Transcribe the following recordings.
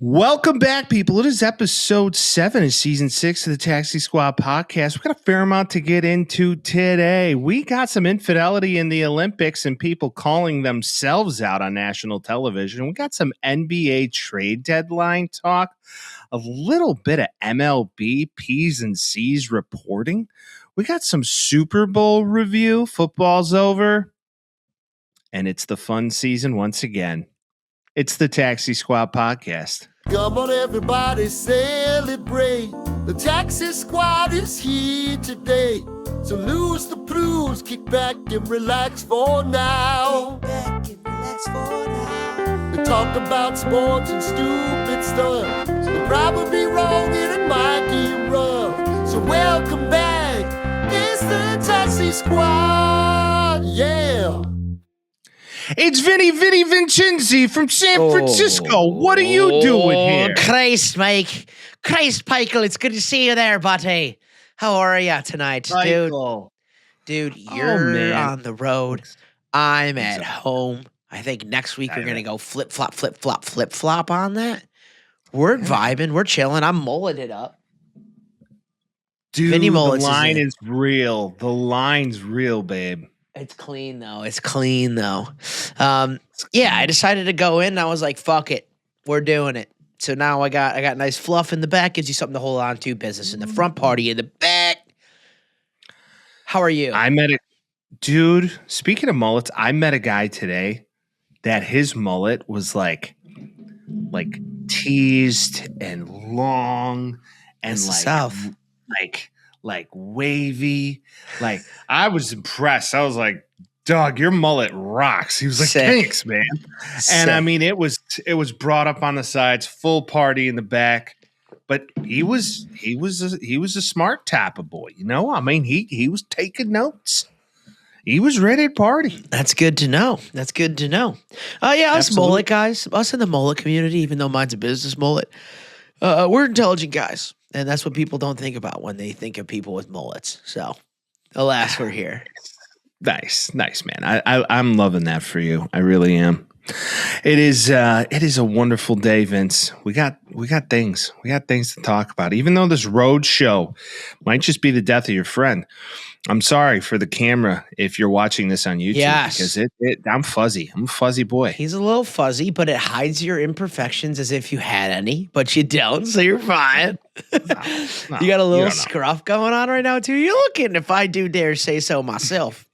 Welcome back, people. It is episode 7 of season 6 of the Taxi Squad podcast. We've got a fair amount to get into today. We got some infidelity in the Olympics and people calling themselves out on national television. We got some NBA trade deadline talk, a little bit of MLB P's and C's reporting. We got some Super Bowl review. Football's over, and it's the fun season once again. It's the Taxi Squad podcast. Come on, everybody, celebrate. The Taxi Squad is here today. So lose the blues, kick back and relax for now. We talk about sports and stupid stuff. We're probably wrong and it might get rough. So welcome back. It's the Taxi Squad. Yeah. It's Vinny Vincenzi from San Francisco. What are you doing here? Christ, Mike. Christ, Michael. It's good to see you there, buddy. How are you tonight, Michael. Dude, you're on the road. I'm at home. I think next week we're going to go flip-flop on that. We're vibing. We're chilling. I'm mulling it up. Dude, the line is real. The line's real, babe. It's clean, though. Yeah, I decided to go in, and I was like, fuck it. We're doing it. So now I got nice fluff in the back. Gives you something to hold on to. Business in the front, party in the back. How are you? Dude, speaking of mullets, I met a guy today that his mullet was like teased and long and like wavy. Like, I was impressed. I was like, dog, your mullet rocks. He was like, thanks, man. And I mean, it was brought up on the sides, full party in the back. But he was a smart type of boy, you know? I mean, he was taking notes. He was ready to party. That's good to know. Yeah, us mullet guys, us in the mullet community, even though mine's a business mullet, we're intelligent guys. And that's what people don't think about when they think of people with mullets. So, alas, we're here. Nice, man. I'm loving that for you. I really am. It is a wonderful day, Vince. We got things. We got things to talk about. Even though this road show might just be the death of your friend. I'm sorry for the camera if you're watching this on YouTube. Yes. Because I'm fuzzy. I'm a fuzzy boy. He's a little fuzzy, but it hides your imperfections as if you had any, but you don't, so you're fine. No, you got a little scruff going on right now, too. You're looking, if I do dare say so myself,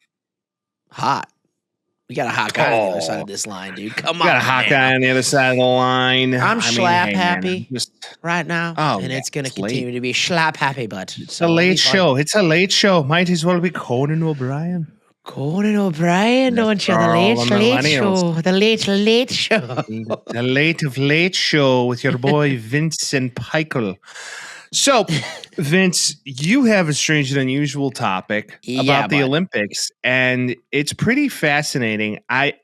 hot. We got a hot guy on the other side of this line, dude. Come on, got a hot guy on the other side of the line. I'm happy right now, and it's going to continue to be schlap happy, but it's a late show. It's a late show. Might as well be Conan O'Brien. Don't you? The late show. The late show with your boy Vincent Peichel. So, Vince, you have a strange and unusual topic about the Olympics, and it's pretty fascinating. I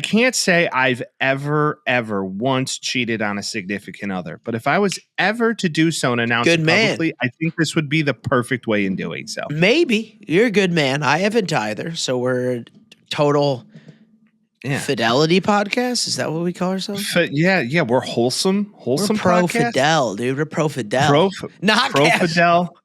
can't say I've ever once cheated on a significant other, but if I was ever to do so and announce it publicly, I think this would be the perfect way in doing so. Maybe. You're a good man. I haven't either, so we're total fidelity podcast. Is that what we call ourselves? Yeah, we're wholesome. We're pro podcast. Fidel, dude. We're pro Fidel. Not pro Fidel.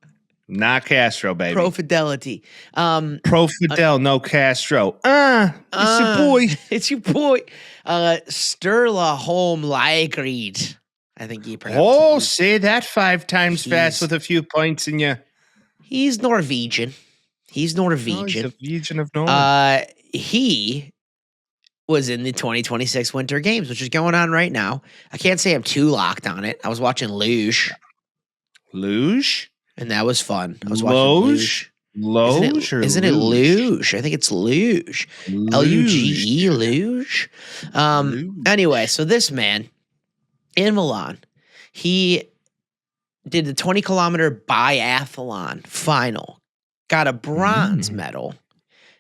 Not Castro, baby. Pro Fidelity. Pro Fidel, no Castro. It's your boy. It's your boy. Sturla Holm Lygreed. I think he pronounced it. Oh, say that 5 times fast with a few points in you. He's Norwegian. Oh, he's a Norwegian of Norway. He was in the 2026 Winter Games, which is going on right now. I can't say I'm too locked on it. I was watching Luge. Luge? And that was fun. I was watching Luge. Luge? Isn't it Luge? I think it's Luge. Luge. Luge. Anyway, so this man in Milan, he did the 20-kilometer biathlon final, got a bronze medal,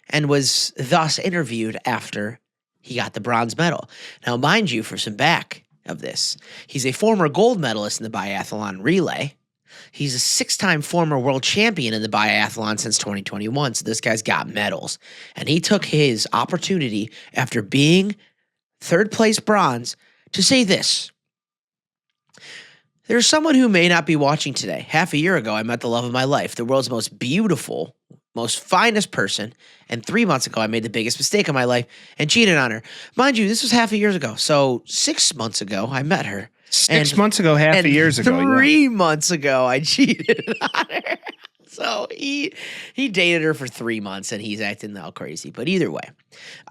and was thus interviewed after he got the bronze medal. Now, mind you, for some back of this, he's a former gold medalist in the biathlon relay. He's a 6-time former world champion in the biathlon since 2021, so this guy's got medals. And he took his opportunity after being third place bronze to say this. There's someone who may not be watching today. Half a year ago, I met the love of my life, the world's most beautiful, most finest person. And 3 months ago, I made the biggest mistake of my life and cheated on her. Mind you, this was half a year ago. So 6 months ago, I met her. 6 months ago, half a years ago. 3 months ago, I cheated on her. So he dated her for 3 months and he's acting all crazy. But either way,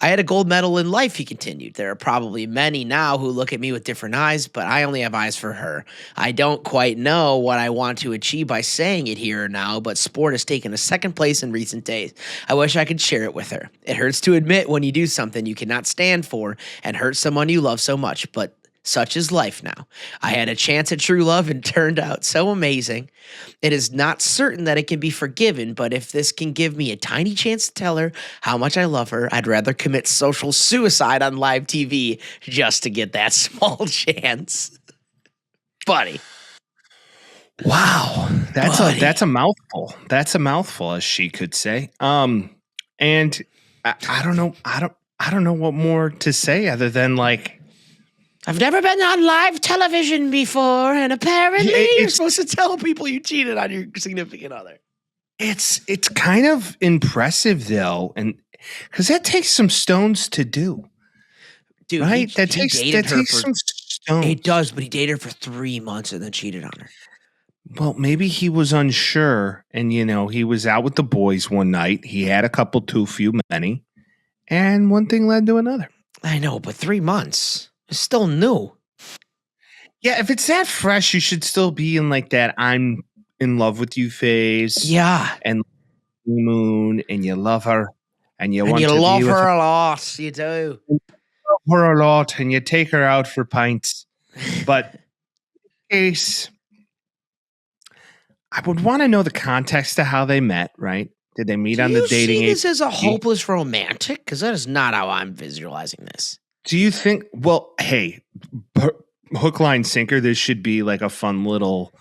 I had a gold medal in life, he continued. There are probably many now who look at me with different eyes, but I only have eyes for her. I don't quite know what I want to achieve by saying it here or now, but sport has taken a second place in recent days. I wish I could share it with her. It hurts to admit when you do something you cannot stand for and hurt someone you love so much, but such is life now. I had a chance at true love and turned out so amazing. It is not certain that it can be forgiven, but if this can give me a tiny chance to tell her how much I love her, I'd rather commit social suicide on live TV just to get that small chance. Buddy. Wow. That's a mouthful. That's a mouthful, as she could say. And I don't know. I don't know what more to say other than like, I've never been on live television before, and apparently you're supposed to tell people you cheated on your significant other. It's kind of impressive though, and because that takes some stones to do, dude. Right? He takes some stones. It does, but he dated her for 3 months and then cheated on her. Well, maybe he was unsure, and he was out with the boys one night. He had a couple too many, and one thing led to another. I know, but 3 months. It's still new. Yeah, if it's that fresh, you should still be in like that I'm in love with you phase. Yeah. And moon, and you love her, and you want to love be with her a lot. You do. You love her a lot, and you take her out for pints. But in case, I would want to know the context of how they met, right? Did they meet on the dating app? This as a agency? hopeless romantic? Because that is not how I'm visualizing this. Do you think, well, hey, hook, line, sinker, this should be like a fun little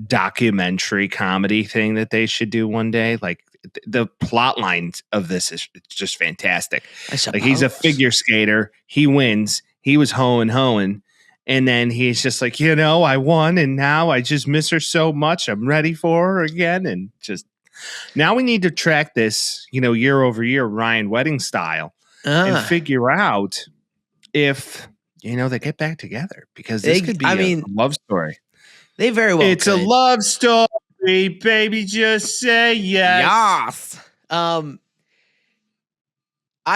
documentary comedy thing that they should do one day. Like the plot lines of this is just fantastic. Like he's a figure skater. He wins. He was hoeing. And then he's just like, I won. And now I just miss her so much. I'm ready for her again. And just now we need to track this, year over year, Ryan Wedding style and figure out if they get back together, because this could be a love story. They very well it's could. A love story, baby, just say yes. I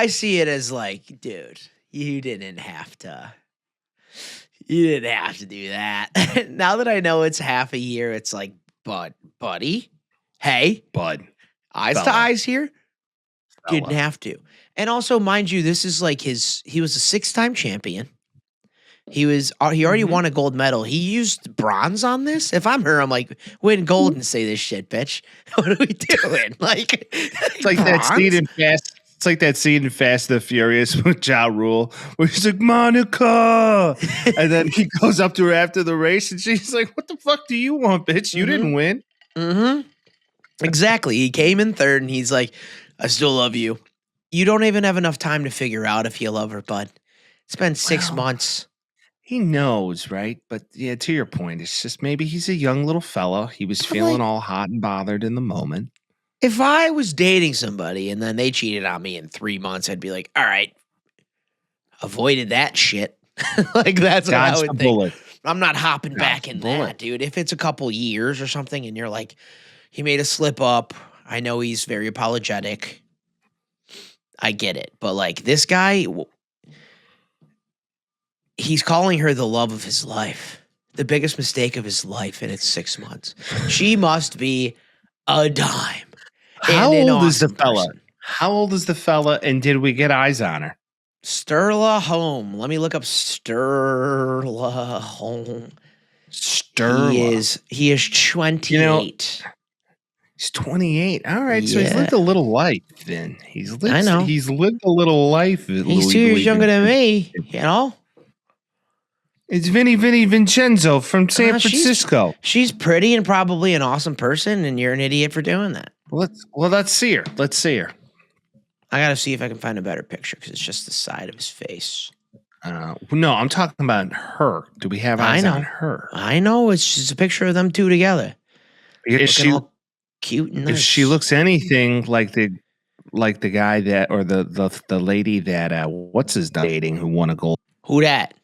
see it as like, dude, you didn't have to do that. Now that I know it's half a year, it's like, buddy, hey, bud, eyes to eyes here. Didn't have to. And also, mind you, this is like he was a 6-time champion. He already won a gold medal. He used bronze on this. If I'm her, I'm like, win gold and say this shit, bitch. What are we doing? Like, it's like bronze? That scene in Fast. It's like that scene in Fast and the Furious with Ja Rule, where he's like, Monica, and then he goes up to her after the race, and she's like, "What the fuck do you want, bitch? You didn't win." Mm-hmm. Exactly. He came in third, and he's like, "I still love you." You don't even have enough time to figure out if you love her, bud. It's been 6 months. He knows, right? But yeah, to your point, it's just maybe he's a young little fella. He was feeling all hot and bothered in the moment. If I was dating somebody and then they cheated on me in 3 months, I'd be like, all right, avoided that shit. Like, that's what I would think. Bullet. I'm not hopping back in that, dude. If it's a couple years or something and you're like, he made a slip up. I know he's very apologetic. I get it. But like this guy, he's calling her the love of his life, the biggest mistake of his life, and it's 6 months. She must be a dime. How old is the fella? How old is the fella, and did we get eyes on her? Sterla Home. Let me look up Sterla Home. Sterla. He is 28. He's 28. All right, so he's lived a little life then. He's lived a little life. He's 2 years younger than me, It's Vinny Vincenzo from San Francisco. She's pretty and probably an awesome person, and you're an idiot for doing that. Let's see her. Let's see her. I got to see if I can find a better picture because it's just the side of his face. No, I'm talking about her. Do we have eyes on her? I know. It's just a picture of them two together. If Looking all cute and nice. If she looks anything like the guy that, or the lady that what's his dating, who won a gold? Who that?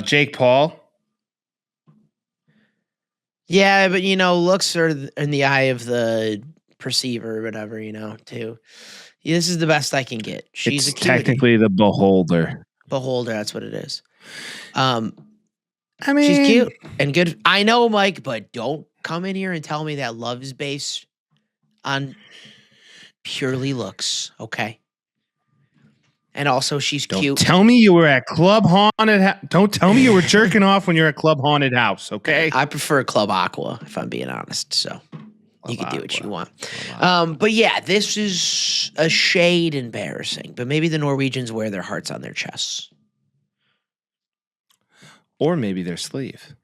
Jake Paul. Yeah, but looks are in the eye of the perceiver or whatever, too. Yeah, this is the best I can get. She's It's technically the beholder. Beholder, that's what it is. I mean, she's cute and good. I know, Mike, but don't come in here and tell me that love is based on purely looks, okay? And also, she's cute. Don't tell me you were at Club Haunted. Don't tell me you were jerking off when you're at Club Haunted House, okay? I prefer Club Aqua, if I'm being honest. So Club you can do Aqua. what you want. But yeah, this is a shade embarrassing. But maybe the Norwegians wear their hearts on their chests. Or maybe their sleeve.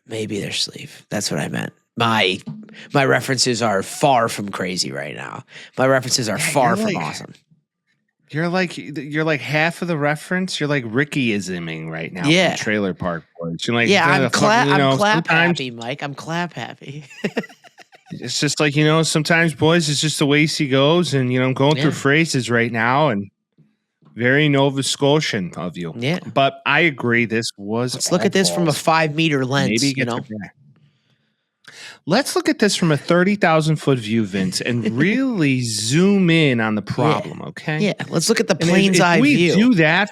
Maybe their sleeve. That's what I meant. My references are far from crazy right now. My references are far from awesome. You're like half of the reference. You're like Ricky-isming right now. Yeah. From Trailer Park Boys. You're like, I'm clap sometimes happy, Mike. I'm clap happy. it's just like, sometimes, boys, it's just the way she goes, and I'm going through phrases right now, and very Nova Scotian of you. Yeah. But I agree. This was. Let's look at this from a 5-meter lens. Maybe Let's look at this from a 30,000-foot view, Vince, and really zoom in on the problem, okay? Yeah, let's look at the plane's eye view. We do that.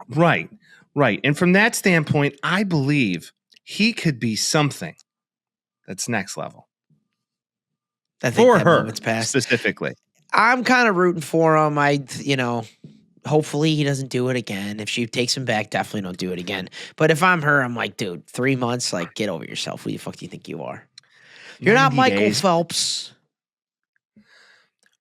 Right. And from that standpoint, I believe he could be something that's next level. I think for that her, moment's passed. specifically. I'm kind of rooting for him. Hopefully he doesn't do it again. If she takes him back, definitely don't do it again. But if I'm her, I'm like, dude, 3 months, like, get over yourself. Who the fuck do you think you are? You're not Michael Phelps.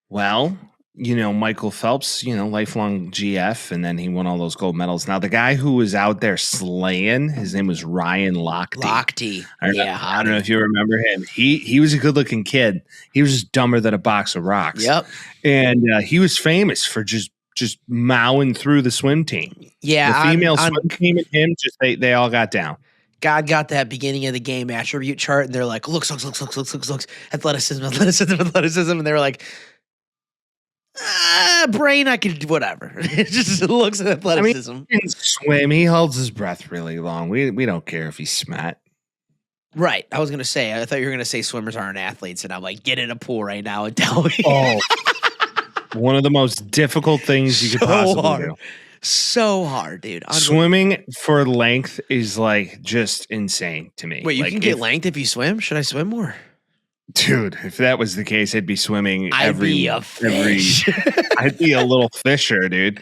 Well, Michael Phelps, lifelong GF, and then he won all those gold medals. Now, the guy who was out there slaying, his name was Ryan Lochte. I don't know if you remember him. He was a good-looking kid. He was just dumber than a box of rocks. Yep. And he was famous for just mowing through the swim team. Yeah. The female swim team and him, they all got down. God got that beginning of the game attribute chart, and they're like, looks, athleticism. And they were like, brain, I could, whatever. It just looks at athleticism. I mean, he can swim. He holds his breath really long. We don't care if he's smart. Right. I was going to say, I thought you were going to say swimmers aren't athletes, and I'm like, get in a pool right now and tell me. Oh. One of the most difficult things you could possibly do. So hard, dude. Swimming for length is like just insane to me. Wait, you can get length if you swim? Should I swim more? Dude, if that was the case, I'd be swimming I'd be a fish. I'd be a little fisher, dude.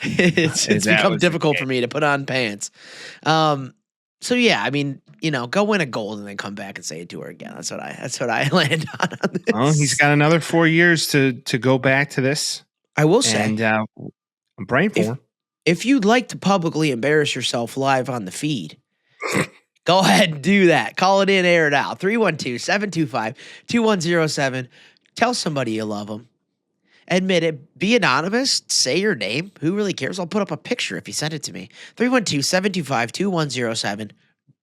It's become difficult for me to put on pants. So yeah, I mean, go win a gold and then come back and say it to her again. That's what I land on this. Well, he's got another 4 years to go back to this. I will say, and I'm praying for him. If you'd like to publicly embarrass yourself live on the feed, go ahead and do that. Call it in, air it out. 312-725-2107. Tell somebody you love them. Admit it. Be anonymous. Say your name. Who really cares? I'll put up a picture if you send it to me. 312-725-2107.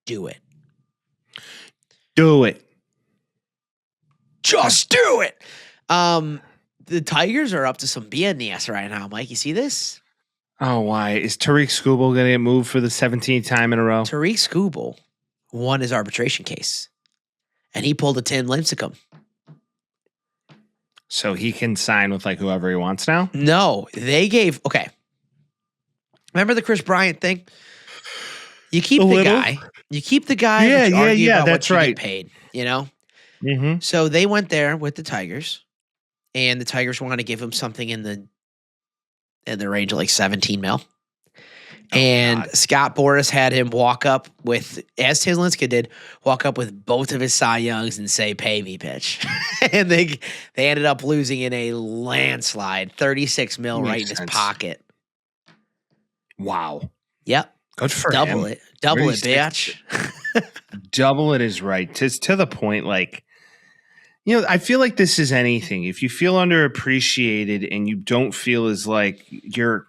Do it. Do it. Just do it. The Tigers are up to some BS right now, Mike. You see this? Oh, why? Is Tariq Skubal going to get moved for the 17th time in a row? Tariq Skubal won his arbitration case, and he pulled a Tim Lincecum. So he can sign with like whoever he wants now? No, they gave... Okay. Remember the Chris Bryant thing? You keep the guy. You keep the guy. Yeah, that's right. Get paid, Mm-hmm. So they went there with the Tigers, and the Tigers want to give him something in the range of like 17 mil. And God. Scott Boras had him walk up with, as Tislinska did, walk up with both of his Cy Youngs and say, "Pay me, bitch." And they ended up losing in a landslide, 36 mil right in his pocket. Wow. Yep. Good for Double him. it. Double it, bitch. Double it is right. To the point, like, I feel like this is anything. If you feel underappreciated and you don't feel as like your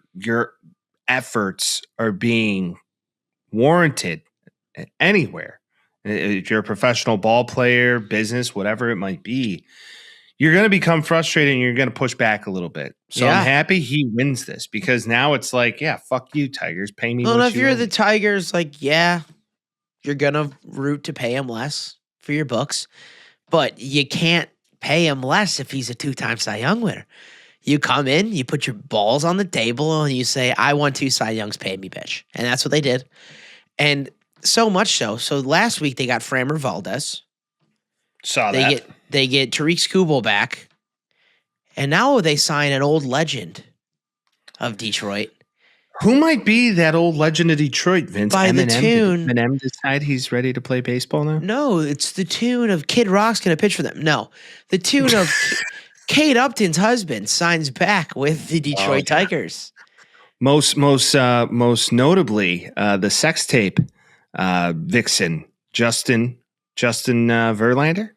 efforts are being warranted anywhere, if you're a professional ball player, business, whatever it might be, you're going to become frustrated and you're going to push back a little bit. So Yeah. I'm happy he wins this because now it's like, yeah, fuck you, Tigers. Pay me. Well, what if you you're owe the me. Tigers, like, yeah, you're going to root to pay him less for your books, but you can't pay him less if he's a 2-time Cy Young winner. You come in, you put your balls on the table, and you say, I won 2 Cy Youngs, pay me, bitch. And that's what they did. And so much so. So last week they got Framber Valdez. Saw They that. get Tariq Skubal back. And now they sign an old legend of Detroit. Who might be that old legend of Detroit, Vince? By the Eminem? tune- Did Eminem decide he's ready to play baseball now? No, it's the tune of Kid Rock's going to pitch for them. No, the tune of Kate Upton's husband signs back with the Detroit Tigers. Most notably, the sex tape vixen, Justin Verlander.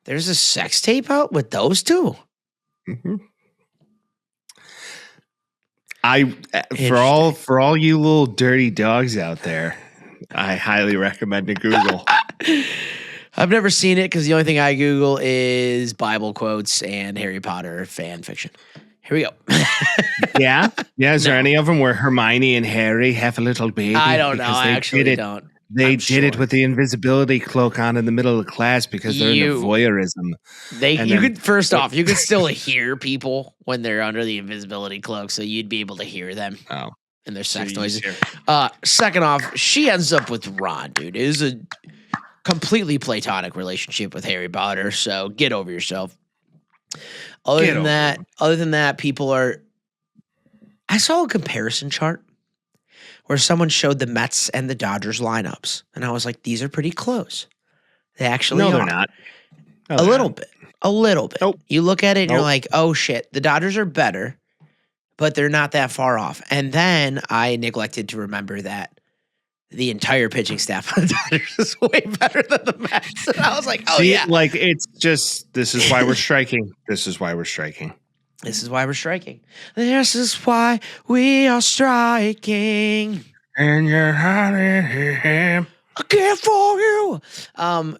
There's a sex tape out with those two. Mm-hmm. For all you little dirty dogs out there, I highly recommend to Google. I've never seen it because the only thing I Google is Bible quotes and Harry Potter fan fiction. Here we go. Yeah. Is there any of them where Hermione and Harry have a little baby? I don't know. Because I they actually did it- don't. They I'm did it sure. with the invisibility cloak on in the middle of the class because they're into voyeurism. You could still hear people when they're under the invisibility cloak, so you'd be able to hear them and their sex noises. Second off, she ends up with Ron, dude. It is a completely platonic relationship with Harry Potter, so get over yourself. Other than that, people are. I saw a comparison chart where someone showed the Mets and the Dodgers lineups, and I was like, these are pretty close. They actually are. They're not. A little bit. Nope. You look at it and you're like, oh shit, the Dodgers are better, but they're not that far off. And then I neglected to remember that the entire pitching staff of the Dodgers is way better than the Mets. And I was like, oh yeah. Like it's just, this is why we're striking. This is why we're striking. This is why we're striking. This is why we are striking. And you're hiding him. I care for you.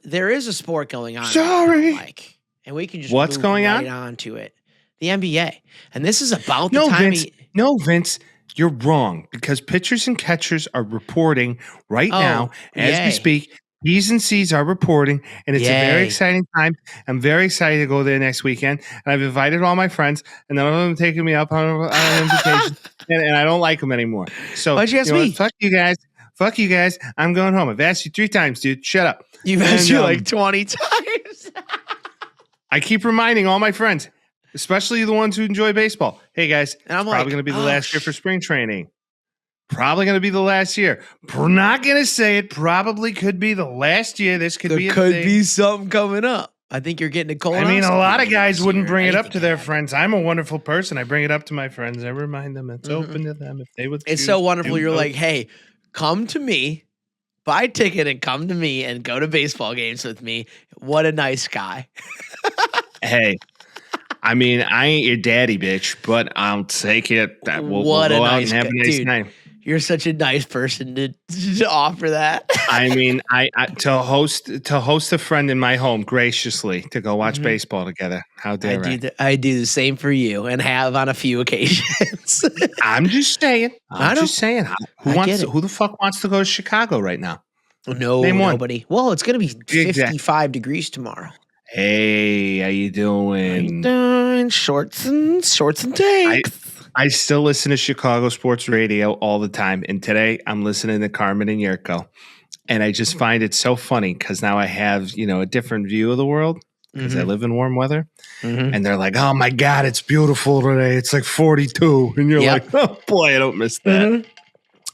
There is a sport going on. Sorry. Right now, Mike, and we can just What's move going right on to it. The NBA. And this is about the time Vince, you're wrong because pitchers and catchers are reporting right now as we speak. B's and C's are reporting, and it's a very exciting time. I'm very excited to go there next weekend, and I've invited all my friends, and none of them taking me up on an invitation, and I don't like them anymore. So why'd you ask me? Fuck you guys. I'm going home. I've asked you 3 times, dude. Shut up. You've asked you like 20 times. I keep reminding all my friends, especially the ones who enjoy baseball. Hey guys, And I'm it's probably going to be the last year for spring training. Probably going to be the last year. We're not going to say it. Probably could be the last year. This could be a thing. be something coming up. I think you're getting a colonoscopy. I mean, a lot of guys this wouldn't year. bring it up Anything to their can happen. friends. I'm a wonderful person. I bring it up to my friends. I remind them it's open to them if they would. It's choose so to wonderful. do You're both. like, hey, come to me, buy a ticket and come to me and go to baseball games with me. What a nice guy. Hey, I mean, I ain't your daddy, bitch, but I'll take it. We'll What a go out nice and have a guy. nice Dude. time. You're such a nice person to offer that. I mean, I to host a friend in my home graciously to go watch Mm-hmm. baseball together. How dare I? I do the same for you and have on a few occasions. I'm just saying. I I'm know. just saying. I get it. Who the fuck wants to go to Chicago right now? No, Name one. nobody. Well, it's going to be Exactly. 55 degrees tomorrow. Hey, how you doing? Done. Shorts and tanks. I still listen to Chicago sports radio all the time. And today I'm listening to Carmen and Yurko. And I just find it so funny because now I have, a different view of the world because I live in warm weather. And they're like, oh my God, it's beautiful today. It's like 42. And you're Yep. like, oh boy, I don't miss that.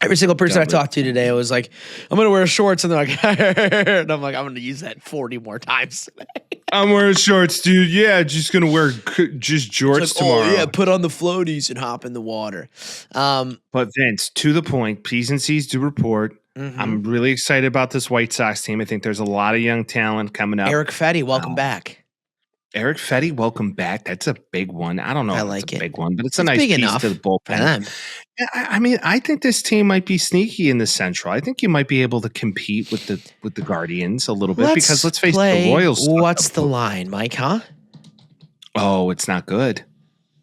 Every single person I talked to today was like, I'm going to wear shorts. And they're like, and I'm like, I'm going to use that 40 more times today. I'm wearing shorts, dude. Yeah, just going to wear just jorts It's like, tomorrow. oh, yeah, put on the floaties and hop in the water. But Vince, to the point, P's and C's do report. I'm really excited about this White Sox team. I think there's a lot of young talent coming up. Eric Fetty, welcome back. Eric Fetty, welcome back. That's a big one. I don't know I if like it's a it. big one, but it's a It's nice big piece enough to the for bullpen. them. Yeah, I mean, I think this team might be sneaky in the Central. I think you might be able to compete with the Guardians a little bit because let's face it, the Royals. What's the line, Mike? Huh? Oh, it's not good.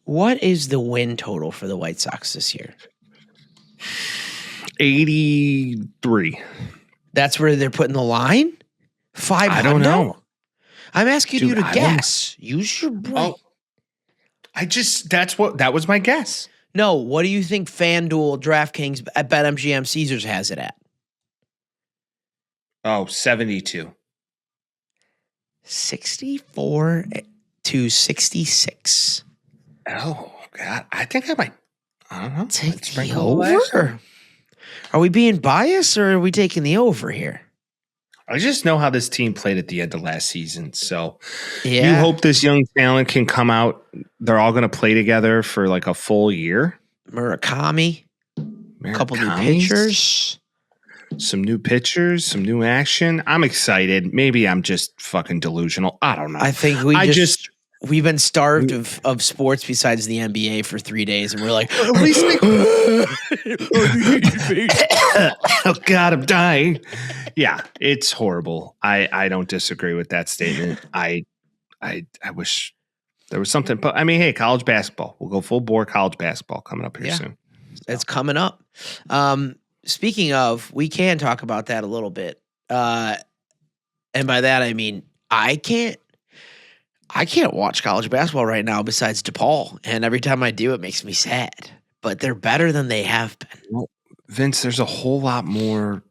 What is the win total for the White Sox this year? 83. That's where they're putting the line? 500? I don't know. I'm asking Dude, you to I don't guess. Use your brain. Oh, that was my guess. No, what do you think FanDuel, DraftKings, at BetMGM, Caesars has it at? Oh, 72. 64 to 66. Oh, God. I think I might. I don't know. Take Let's the sprinkle the last one. over. Are we being biased or are we taking the over here? I just know how this team played at the end of last season. So Yeah. you hope this young talent can come out. They're all going to play together for like a full year. Murakami, a couple new Murakami's, pitchers. some new pitchers, some new action. I'm excited. Maybe I'm just fucking delusional. I don't know. I think we've been starved of sports besides the NBA for 3 days, and we're like, at least oh God, I'm dying. Yeah, it's horrible. I don't disagree with that statement. I wish there was something, but I mean, hey, college basketball. We'll go full bore college basketball coming up here soon. It's coming up. Speaking of, we can talk about that a little bit. And by that I mean I can't watch college basketball right now besides DePaul, and every time I do, it makes me sad. But they're better than they have been. Well, Vince, there's a whole lot more.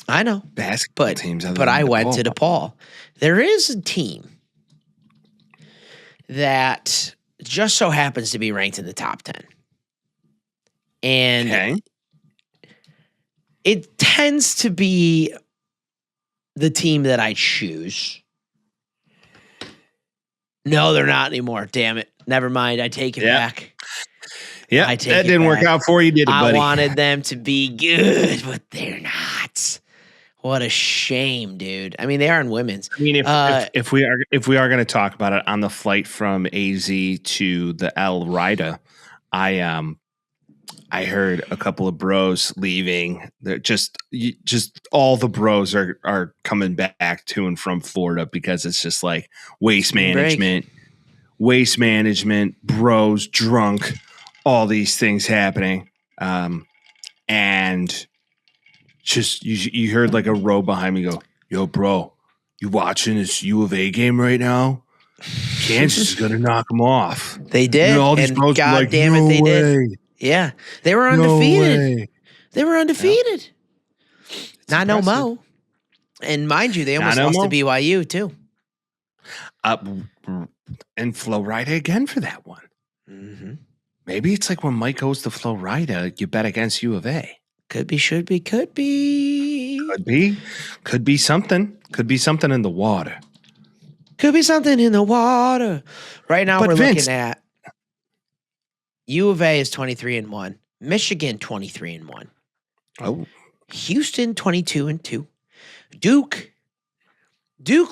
I know basketball teams, but I went to DePaul. There is a team that just so happens to be ranked in the top 10. And it tends to be the team that I choose. No, they're not anymore. Damn it. Never mind. I take it back. Yeah, that didn't work out for you, did it, buddy? I wanted them to be good, but they're not. What a shame, dude. I mean, they are in women's. I mean, if we are going to talk about it on the flight from AZ to the El Rida, I heard a couple of bros leaving. They're just all the bros are coming back to and from Florida because it's just like waste management, bros drunk, all these things happening, and just you heard like a row behind me go, "Yo, bro, you watching this U of A game right now? Kansas is gonna knock them off." They did, you know, all these and bros God like, damn it, they did. Yeah, they were undefeated. They were undefeated. Not no mo. And mind you, they almost lost to BYU too. And Florida again for that one. Mm-hmm. Maybe it's like when Mike goes to Florida, you bet against U of A. Could be, should be, could be. Could be something. Could be something in the water. Could be something in the water. Right now, we're looking at U of A is 23-1. Michigan 23-1. Oh. Houston 22-2. Duke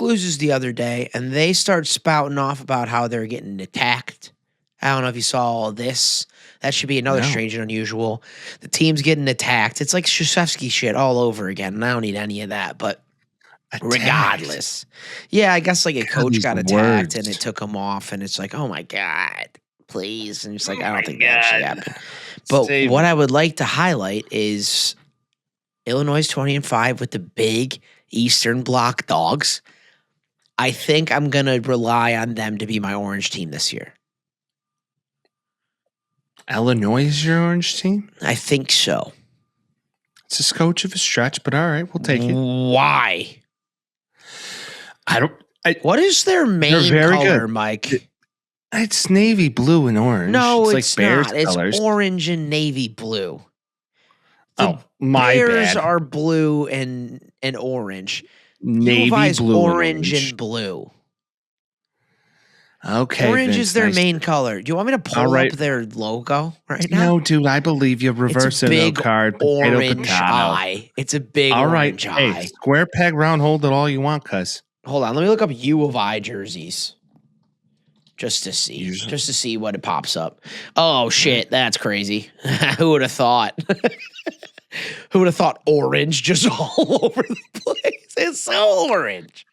loses the other day, and they start spouting off about how they're getting attacked. I don't know if you saw all this. That should be another strange and unusual. The team's getting attacked. It's like Krzyzewski shit all over again, and I don't need any of that, but regardless. Yeah, I guess like a coach got attacked, and it took him off, and it's like, oh my God, please. And it's like, I don't think that should happen. But what I would like to highlight is Illinois 20-5 with the big Eastern Bloc dogs. I think I'm going to rely on them to be my orange team this year. Illinois is your orange team? I think so. It's a scotch of a stretch, but all right, we'll take it. Why? What is their main color, good. Mike? It's navy blue and orange. No, it's like Bears not. It's colors. Orange and navy blue. My Bears bad. are blue and orange. Navy blue, orange and blue. Okay, orange Vince, is their main color. Do you want me to pull up their logo right now? No, dude, I believe you. Reverse it card. Orange eye. It's a big orange eye. Hey, square peg, round hole it all you want, cuz. Hold on, let me look up U of I jerseys. just to see what it pops up. Oh shit, that's crazy. Who would have thought? Who would have thought orange just all over the place? It's so orange.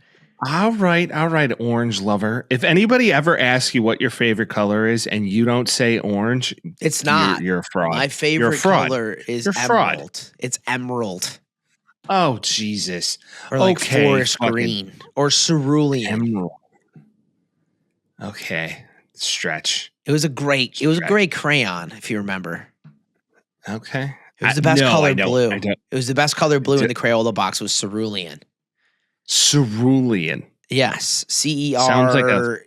All right, orange lover. If anybody ever asks you what your favorite color is and you don't say orange, it's not. You're a fraud. My favorite color is emerald. Fraud. It's emerald. Oh, Jesus. Or like forest green or cerulean. Emerald. Okay. Stretch. It was a great crayon, if you remember. Okay. It was the best color blue. It was the best color blue in the Crayola box was cerulean. Cerulean. Yes. Cerulean.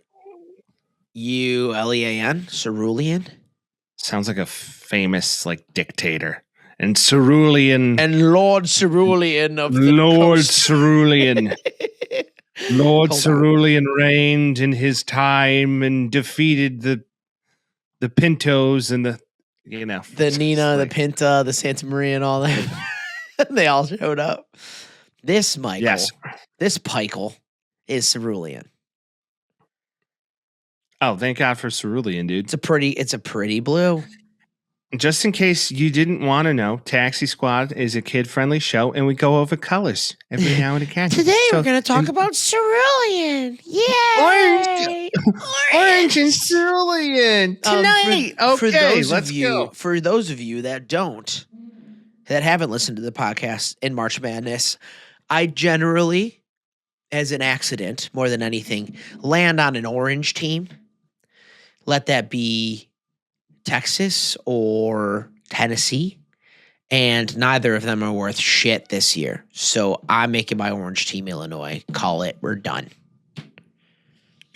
Cerulean. Sounds like a famous dictator. And Cerulean. And Lord Cerulean of the Lord coast. Cerulean. Lord Cerulean reigned in his time and defeated the Pintos and the Nina, the Pinta, the Santa Maria, and all that. They all showed up. This Michael, this Pikel is cerulean. Oh, thank God for cerulean, dude. It's a pretty blue. Just in case you didn't want to know, Taxi Squad is a kid-friendly show, and we go over colors every now and again. Today we're going to talk about cerulean. Yay! Orange and cerulean tonight. Let's go. For those of you that haven't listened to the podcast in March Madness, I generally, as an accident more than anything, land on an orange team. Let that be Texas or Tennessee, and neither of them are worth shit this year. So I'm making my orange team Illinois. Call it. We're done.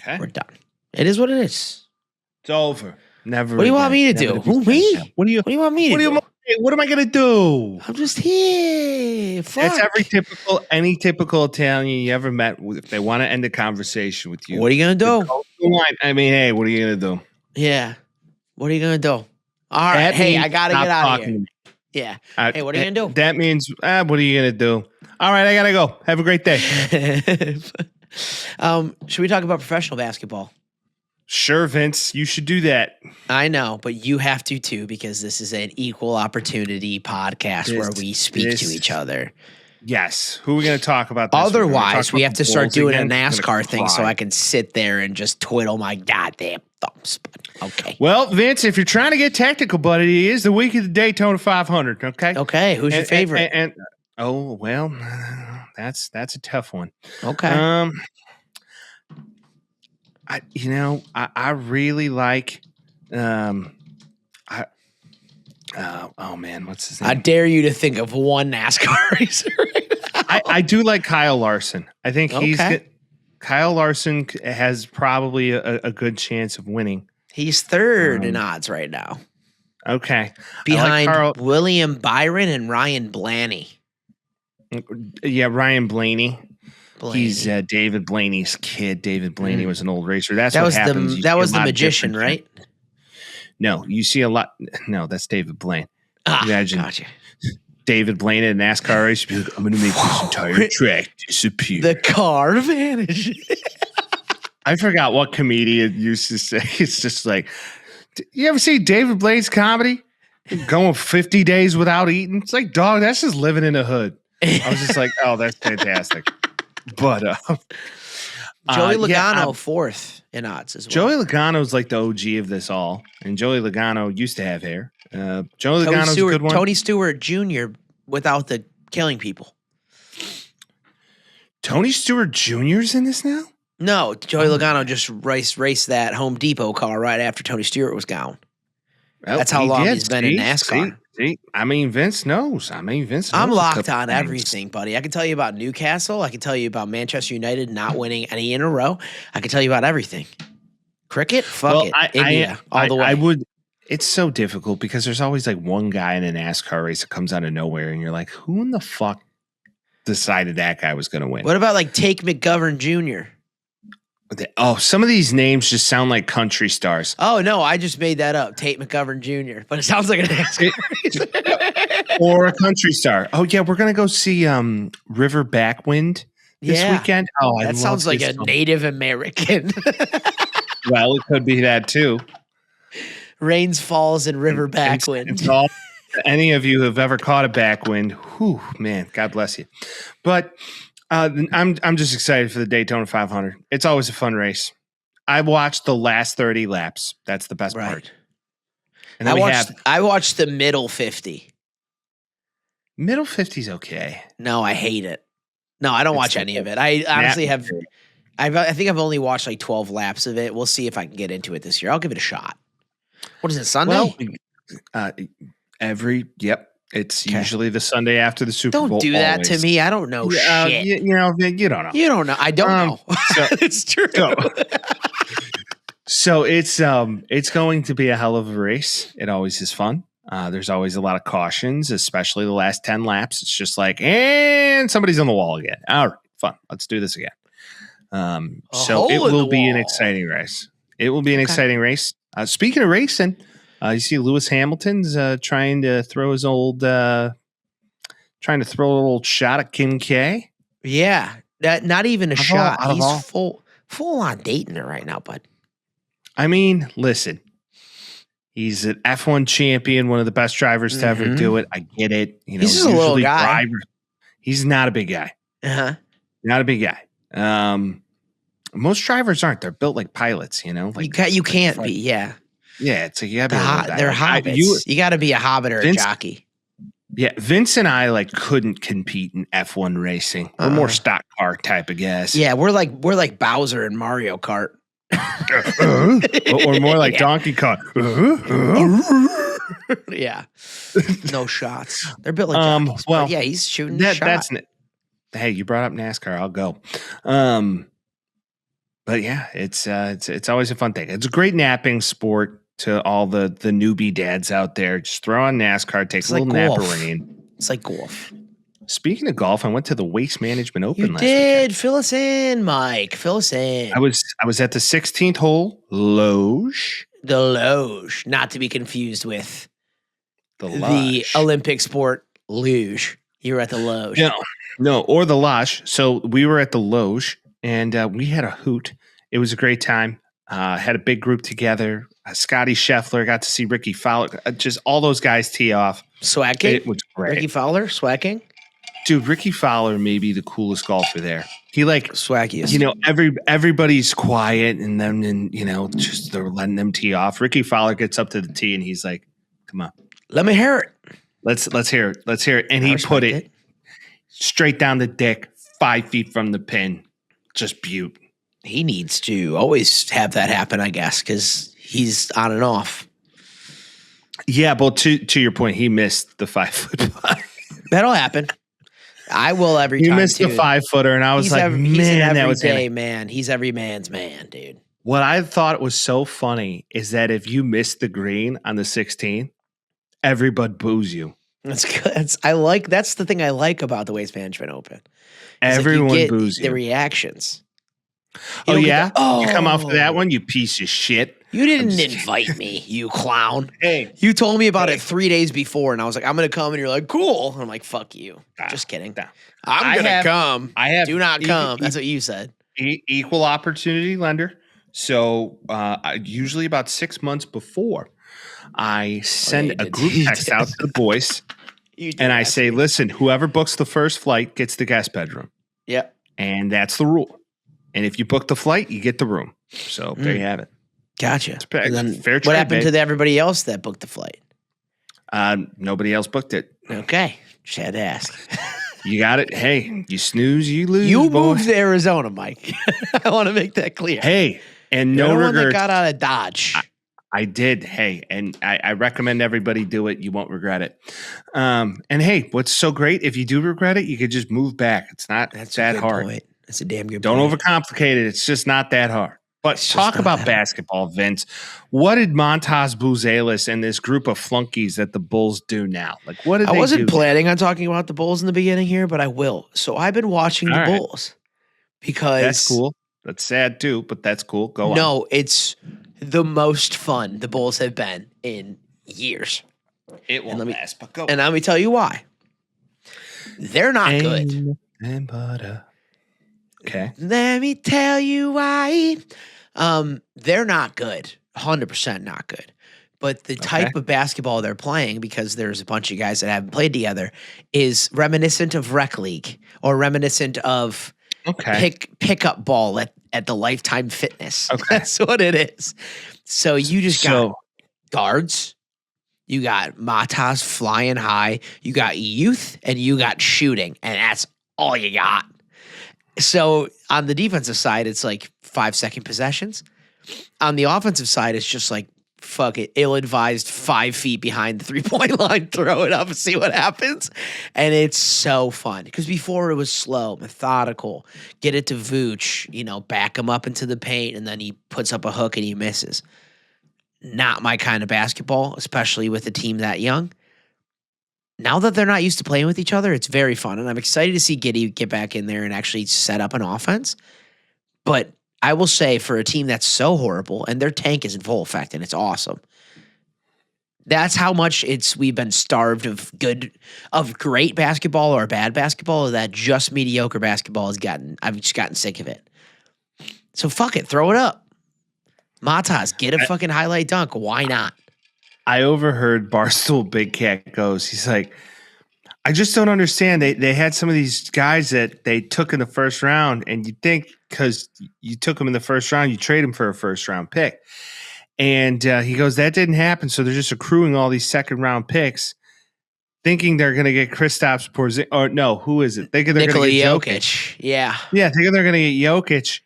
Okay. We're done. It is what it is. It's over. Never. What do you want me to do? Who, me? What do you want me to do? What am I going to do? I'm just here. Fuck. It's any typical Italian you ever met. If they want to end a conversation with you. What are you going to do? I mean, hey, what are you going to do? Yeah. What are you going to do? All right. Hey, I got to get out of here. Yeah. Hey, what are you going to do? That means, what are you going to do? All right, I got to go. Have a great day. Should we talk about professional basketball? Sure, Vince. You should do that. I know, but you have to too, because this is an equal opportunity podcast where we speak to each other. Yes. Who are we going to talk about this? Otherwise, we have to start doing a NASCAR thing so I can sit there and just twiddle my goddamn thumbs. Okay. Well, Vince, if you're trying to get technical, buddy, it is the week of the Daytona 500, okay? Okay. Who's your favorite? That's a tough one. Okay. I really like what's his name? I dare you to think of one NASCAR racer right now. I do like Kyle Larson. I think Kyle Larson has probably a good chance of winning. He's third in odds right now. Okay. Behind William Byron and Ryan Blaney. Yeah, Ryan Blaney. He's David Blaney's kid. David Blaney was an old racer. That what happens. That was the magician, right? No, you see a lot. No, that's David Blaine. Imagine gotcha. David Blaine in a NASCAR race. Be like, I'm going to make this entire track disappear. The car vanished. I forgot what comedian used to say. It's just like, you ever see David Blaine's comedy? Going 50 days without eating. It's like, dog, that's just living in the hood. I was just like, oh, that's fantastic. But Joey Logano fourth in odds as well. Joey Logano's like the OG of this all, and Joey Logano used to have hair. Joey Logano's a good one. Tony Stewart Jr. without the killing people. Tony Stewart Jr.'s in this now? No, Joey Logano just raced that Home Depot car right after Tony Stewart was gone. Well, that's how long he's been in NASCAR. See, I mean, Vince knows. I'm locked on everything, buddy. I can tell you about Newcastle. I can tell you about Manchester United not winning any in a row. I can tell you about everything. Cricket? Fuck it. India, all the way. It's so difficult because there's always like one guy in a NASCAR race that comes out of nowhere, and you're like, who in the fuck decided that guy was going to win? What about like Take McGovern Jr.? Oh, some of these names just sound like country stars. Oh, no, I just made that up. Tate McGovern Jr., but it sounds like an NASCAR or a country star. Oh, yeah, we're going to go see River Backwind this weekend. Oh, that sounds like a Native American. Well, it could be that too. Rains, falls, and river It's backwind. all any of you who have ever caught a backwind. Whew, man, God bless you. But I'm just excited for the Daytona 500. It's always a fun race. I watched the last 30 laps. That's the best part. And then I watched the middle 50. Middle 50's okay. No, I hate it. No, I don't watch any of it. I honestly have. I think I've only watched like 12 laps of it. We'll see if I can get into it this year. I'll give it a shot. What is it, Sunday? Well, it's usually the Sunday after the Super Bowl. Don't do that to me. I don't know shit. You don't know. You don't know. I don't know. So, it's true. So it's going to be a hell of a race. It always is fun. There's always a lot of cautions, especially the last 10 laps. It's just like, and somebody's on the wall again. All right, fun. Let's do this again. So it will be an exciting race. It will be an exciting race. Speaking of racing, you see Lewis Hamilton's trying to throw a little shot at Kim K. Yeah, not even a shot. He's full on dating her right now, bud. I mean, listen, he's an F1 champion, one of the best drivers to ever do it. I get it. You know, he's just a little guy. He's not a big guy. Not a big guy. Most drivers aren't. They're built like pilots, you know. Like you can't be. Yeah. Yeah, it's like you gotta be they're hobbits. You got to be a hobbit or a jockey. Yeah, Vince and I couldn't compete in F1 racing. We're more stock car type of guys. Yeah, we're like Bowser in Mario Kart. Or more like Donkey Kong. Yeah. No shots. They're built like jockeys. Well, yeah, he's shooting the shot. Hey, you brought up NASCAR. I'll go. But yeah, it's always a fun thing. It's a great napping sport to all the newbie dads out there. Just throw on NASCAR, take a little nap of rain. It's like golf. Speaking of golf, I went to the Waste Management Open last weekend. Fill us in, Mike. Fill us in. I was at the 16th hole, Loge. The Loge, not to be confused with the Olympic sport luge. You were at the Loge. No, or the Loge. So we were at the Loge, and we had a hoot. It was a great time. Had a big group together. Scotty Scheffler, got to see Ricky Fowler. Just all those guys tee off. Swacking? It was great. Ricky Fowler, swacking? Dude, Ricky Fowler may be the coolest golfer there. He swaggiest. You know, everybody's quiet and then just they're letting them tee off. Ricky Fowler gets up to the tee and he's like, "Come on, let me hear it. Let's hear it. Let's hear it." And he put it straight down the deck, 5 feet from the pin. Just beaut. He needs to always have that happen, I guess, because he's on and off. Yeah, but to your point, he missed the 5-foot putt. That'll happen. I will every time. He missed the 5-footer, and I was like, man, that was every man. He's every man's man, dude. What I thought was so funny is that if you missed the green on the 16th, everybody boos you. That's good. That's the thing I like about the Waste Management Open. Everyone boos you. The reactions. Oh, yeah? You come off of that one, you piece of shit. You didn't invite me, you clown. Hey. You told me about it 3 days before, and I was like, I'm going to come. And you're like, cool. And I'm like, fuck you. Just kidding. I'm going to come. Do not come. That's what you said. Equal opportunity lender. So usually about 6 months before, I send a group text out to the boys. And I say, listen, whoever books the first flight gets the guest bedroom. Yep. And that's the rule. And if you book the flight, you get the room. So there you have it. Gotcha. Fair trade, what happened to everybody else that booked the flight? Nobody else booked it. Okay. Just had to ask. You got it. Hey, you snooze, you lose. You moved to Arizona, Mike. I want to make that clear. Hey, and You're no the one that regrets. got out of Dodge. I did. Hey, and I recommend everybody do it. You won't regret it. And hey, what's so great? If you do regret it, you could just move back. It's not that hard. Point. That's a damn good Don't point. overcomplicate it. It's just not that hard. But talk about basketball, Vince. What did Montas Buzelis and this group of flunkies at the Bulls do now? Like, what did they do? I wasn't planning on talking about the Bulls in the beginning here, but I will. So I've been watching the Bulls because that's cool. That's sad too, but that's cool. Go on. No, it's the most fun the Bulls have been in years. It won't last, but go. And let me tell you why. They're not good. And butter. Okay. Let me tell you why. They're not good. 100% not good. But the type of basketball they're playing, because there's a bunch of guys that haven't played together, is reminiscent of rec league or reminiscent of pickup ball at the Lifetime Fitness. Okay. That's what it is. So you just got guards, you got Matas flying high, you got youth, and you got shooting, and that's all you got. So on the defensive side, it's like 5-second possessions. On the offensive side, it's just like, fuck it, ill-advised 5 feet behind the 3-point line, throw it up and see what happens. And it's so fun. Because before it was slow, methodical, get it to Vooch, back him up into the paint, and then he puts up a hook and he misses. Not my kind of basketball, especially with a team that young. Now that they're not used to playing with each other, it's very fun. And I'm excited to see Giddey get back in there and actually set up an offense. But I will say, for a team that's so horrible, and their tank is in full effect, and it's awesome. That's how much we've been starved of great basketball or bad basketball, that just mediocre basketball I've just gotten sick of it. So fuck it, throw it up. Matas, get a fucking highlight dunk. Why not? I overheard Barstool Big Cat goes, he's like, I just don't understand. They had some of these guys that they took in the first round, and you think because you took them in the first round, you trade them for a first round pick. And he goes, that didn't happen. So they're just accruing all these second round picks, thinking they're going to get Kristaps Porzingis. Or no, who is it? Thinking they're going to get Jokic. Yeah, thinking they're going to get Jokic.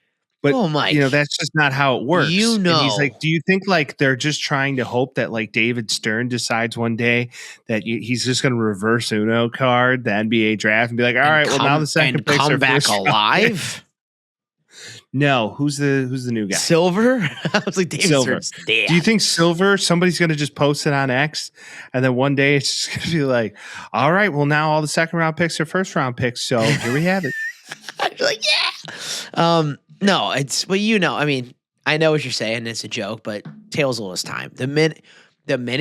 But, Mike, that's just not how it works. And he's like, do you think like they're just trying to hope that like David Stern decides one day that he's just going to reverse Uno card the NBA draft and be like, all right, well now the second pick's come are back alive? No, who's the new guy? Silver? I was like, David Silver. Stern's dead. Do you think Silver, somebody's going to just post it on X, and then one day it's just going to be like, all right, well now all the second round picks are first round picks, so here we have it. I'd be like, yeah. No, it's I mean, I know what you're saying. It's a joke, but tails will lose time. The minute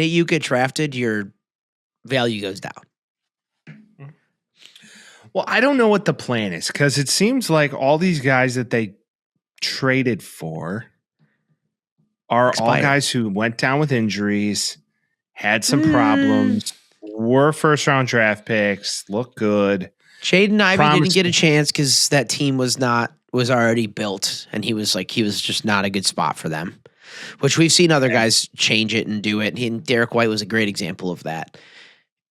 you get drafted, your value goes down. Well, I don't know what the plan is, because it seems like all these guys that they traded for are all guys who went down with injuries, had some problems, were first round draft picks, look good. Jaden Ivey didn't get a chance because that team was already built, and he was just not a good spot for them, which we've seen other guys change it and do it. And Derek White was a great example of that.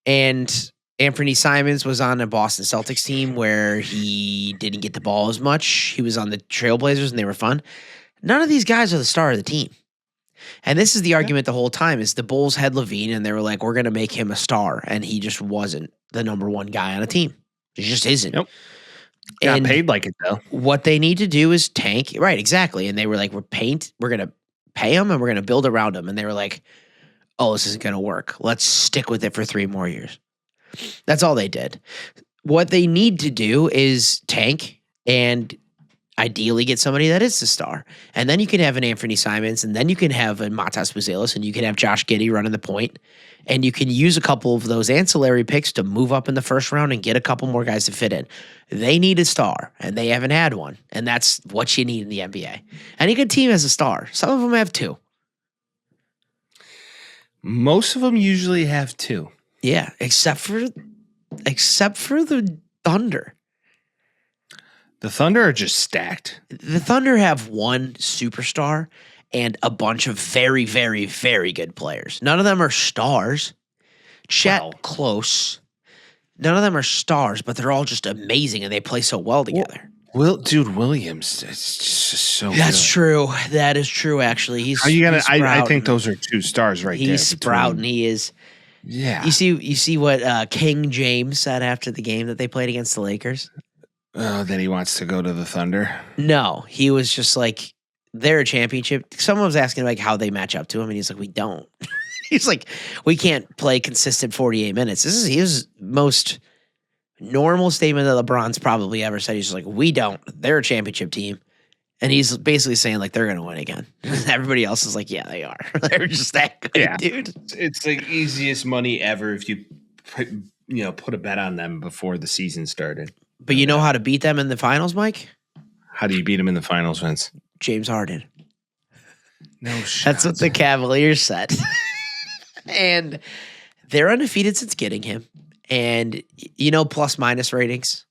And Anthony Simons was on a Boston Celtics team where he didn't get the ball as much. He was on the Trailblazers, and they were fun. None of these guys are the star of the team. And this is the argument the whole time, is the Bulls had Levine, and they were like, we're going to make him a star. And he just wasn't the number one guy on a team. He just isn't. Nope. Got paid like it, though. What they need to do is tank. Right, exactly. And they were like, we're going to pay him, and we're going to build around him. And they were like, oh, this isn't going to work. Let's stick with it for 3 more years. That's all they did. What they need to do is tank and ideally get somebody that is the star. And then you can have an Anthony Simons, and then you can have a Matas Buzelis, and you can have Josh Giddey running the point. And you can use a couple of those ancillary picks to move up in the first round and get a couple more guys to fit in. They need a star, and they haven't had one. And that's what you need in the NBA. Any good team has a star. Some of them have 2. Most of them usually have 2. Yeah, except for the Thunder. The Thunder are just stacked. The Thunder have one superstar and a bunch of very, very, very good players. None of them are stars. Chet, close. None of them are stars, but they're all just amazing, and they play so well together. Dude, Williams, it's just so That's good. true. That is true, actually. He's I think those are 2 stars right there. He's sprouting. He is. Yeah. You see what King James said after the game that they played against the Lakers? Oh, that he wants to go to the Thunder? No, he was just like, they're a championship. Someone was asking like how they match up to him, and he's like, we don't. He's like, we can't play consistent 48 minutes. This is his most normal statement that LeBron's probably ever said. He's just like, we don't. They're a championship team. And he's basically saying like they're going to win again. Everybody else is like, yeah, they are. They're just that good, dude. It's the easiest money ever if you put a bet on them before the season started. But you know how to beat them in the finals, Mike? How do you beat them in the finals, Vince? James Harden. No shot. That's what the Cavaliers said. And they're undefeated since getting him. And plus minus ratings.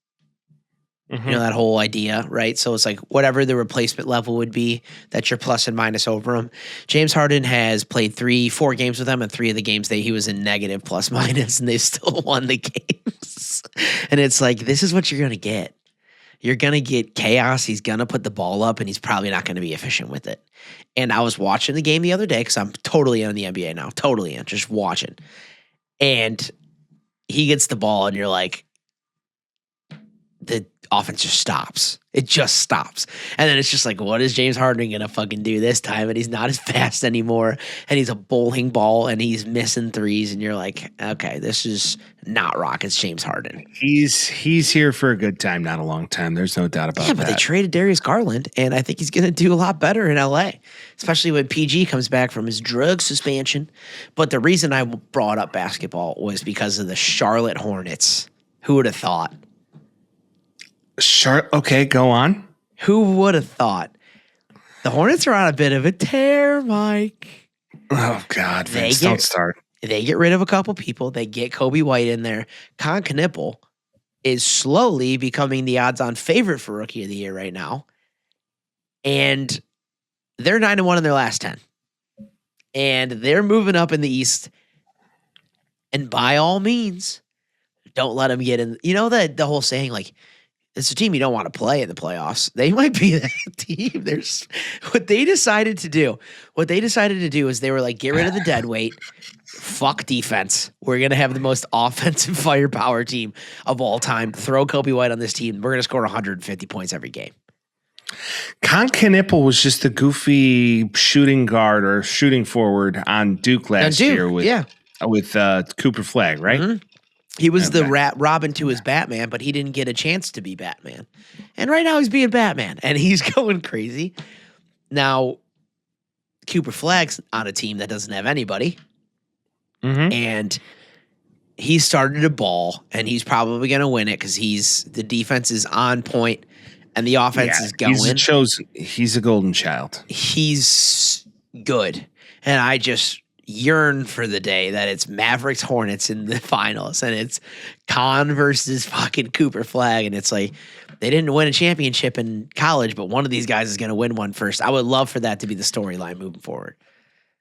Mm-hmm. That whole idea, right? So it's like whatever the replacement level would be, that's your plus and minus over him. James Harden has played 4 games with them, and 3 of the games he was in negative plus minus, and they still won the games. And it's like, this is what you're going to get. You're going to get chaos. He's going to put the ball up, and he's probably not going to be efficient with it. And I was watching the game the other day because I'm totally in the NBA now. Totally in, just watching. And he gets the ball, and you're like, the offense just stops. It just stops. And then it's just like, what is James Harden going to fucking do this time? And he's not as fast anymore. And he's a bowling ball, and he's missing threes. And you're like, okay, this is not Rockets James Harden. He's here for a good time, not a long time. There's no doubt about that. Yeah, but they traded Darius Garland, and I think he's going to do a lot better in LA, especially when PG comes back from his drug suspension. But the reason I brought up basketball was because of the Charlotte Hornets. Who would have thought? Okay, go on. Who would have thought? The Hornets are on a bit of a tear, Mike. Oh, God, Vince, don't start. They get rid of a couple people. They get Kobe White in there. Con Knipple is slowly becoming the odds-on favorite for Rookie of the Year right now. And they're 9-1 in their last 10. And they're moving up in the East. And by all means, don't let them get in. You know the whole saying, like, it's a team you don't want to play in the playoffs. They might be that team. What they decided to do is they were like, get rid of the dead weight. Fuck defense. We're going to have the most offensive firepower team of all time. Throw Kobe White on this team. We're going to score 150 points every game. Con Knipple was just the goofy shooting guard or shooting forward on Duke last year with Cooper Flagg, right? Mm-hmm. He was the Robin to his Batman, but he didn't get a chance to be Batman. And right now he's being Batman, and he's going crazy. Now, Cooper Flagg's on a team that doesn't have anybody, and he started a ball, and he's probably going to win it because the defense is on point, and the offense is going. He's a golden child. He's good, and I just yearn for the day that it's Mavericks Hornets in the finals, and it's Con versus fucking Cooper Flagg, and it's like they didn't win a championship in college, but one of these guys is going to win one first. I would love for that to be the storyline moving forward.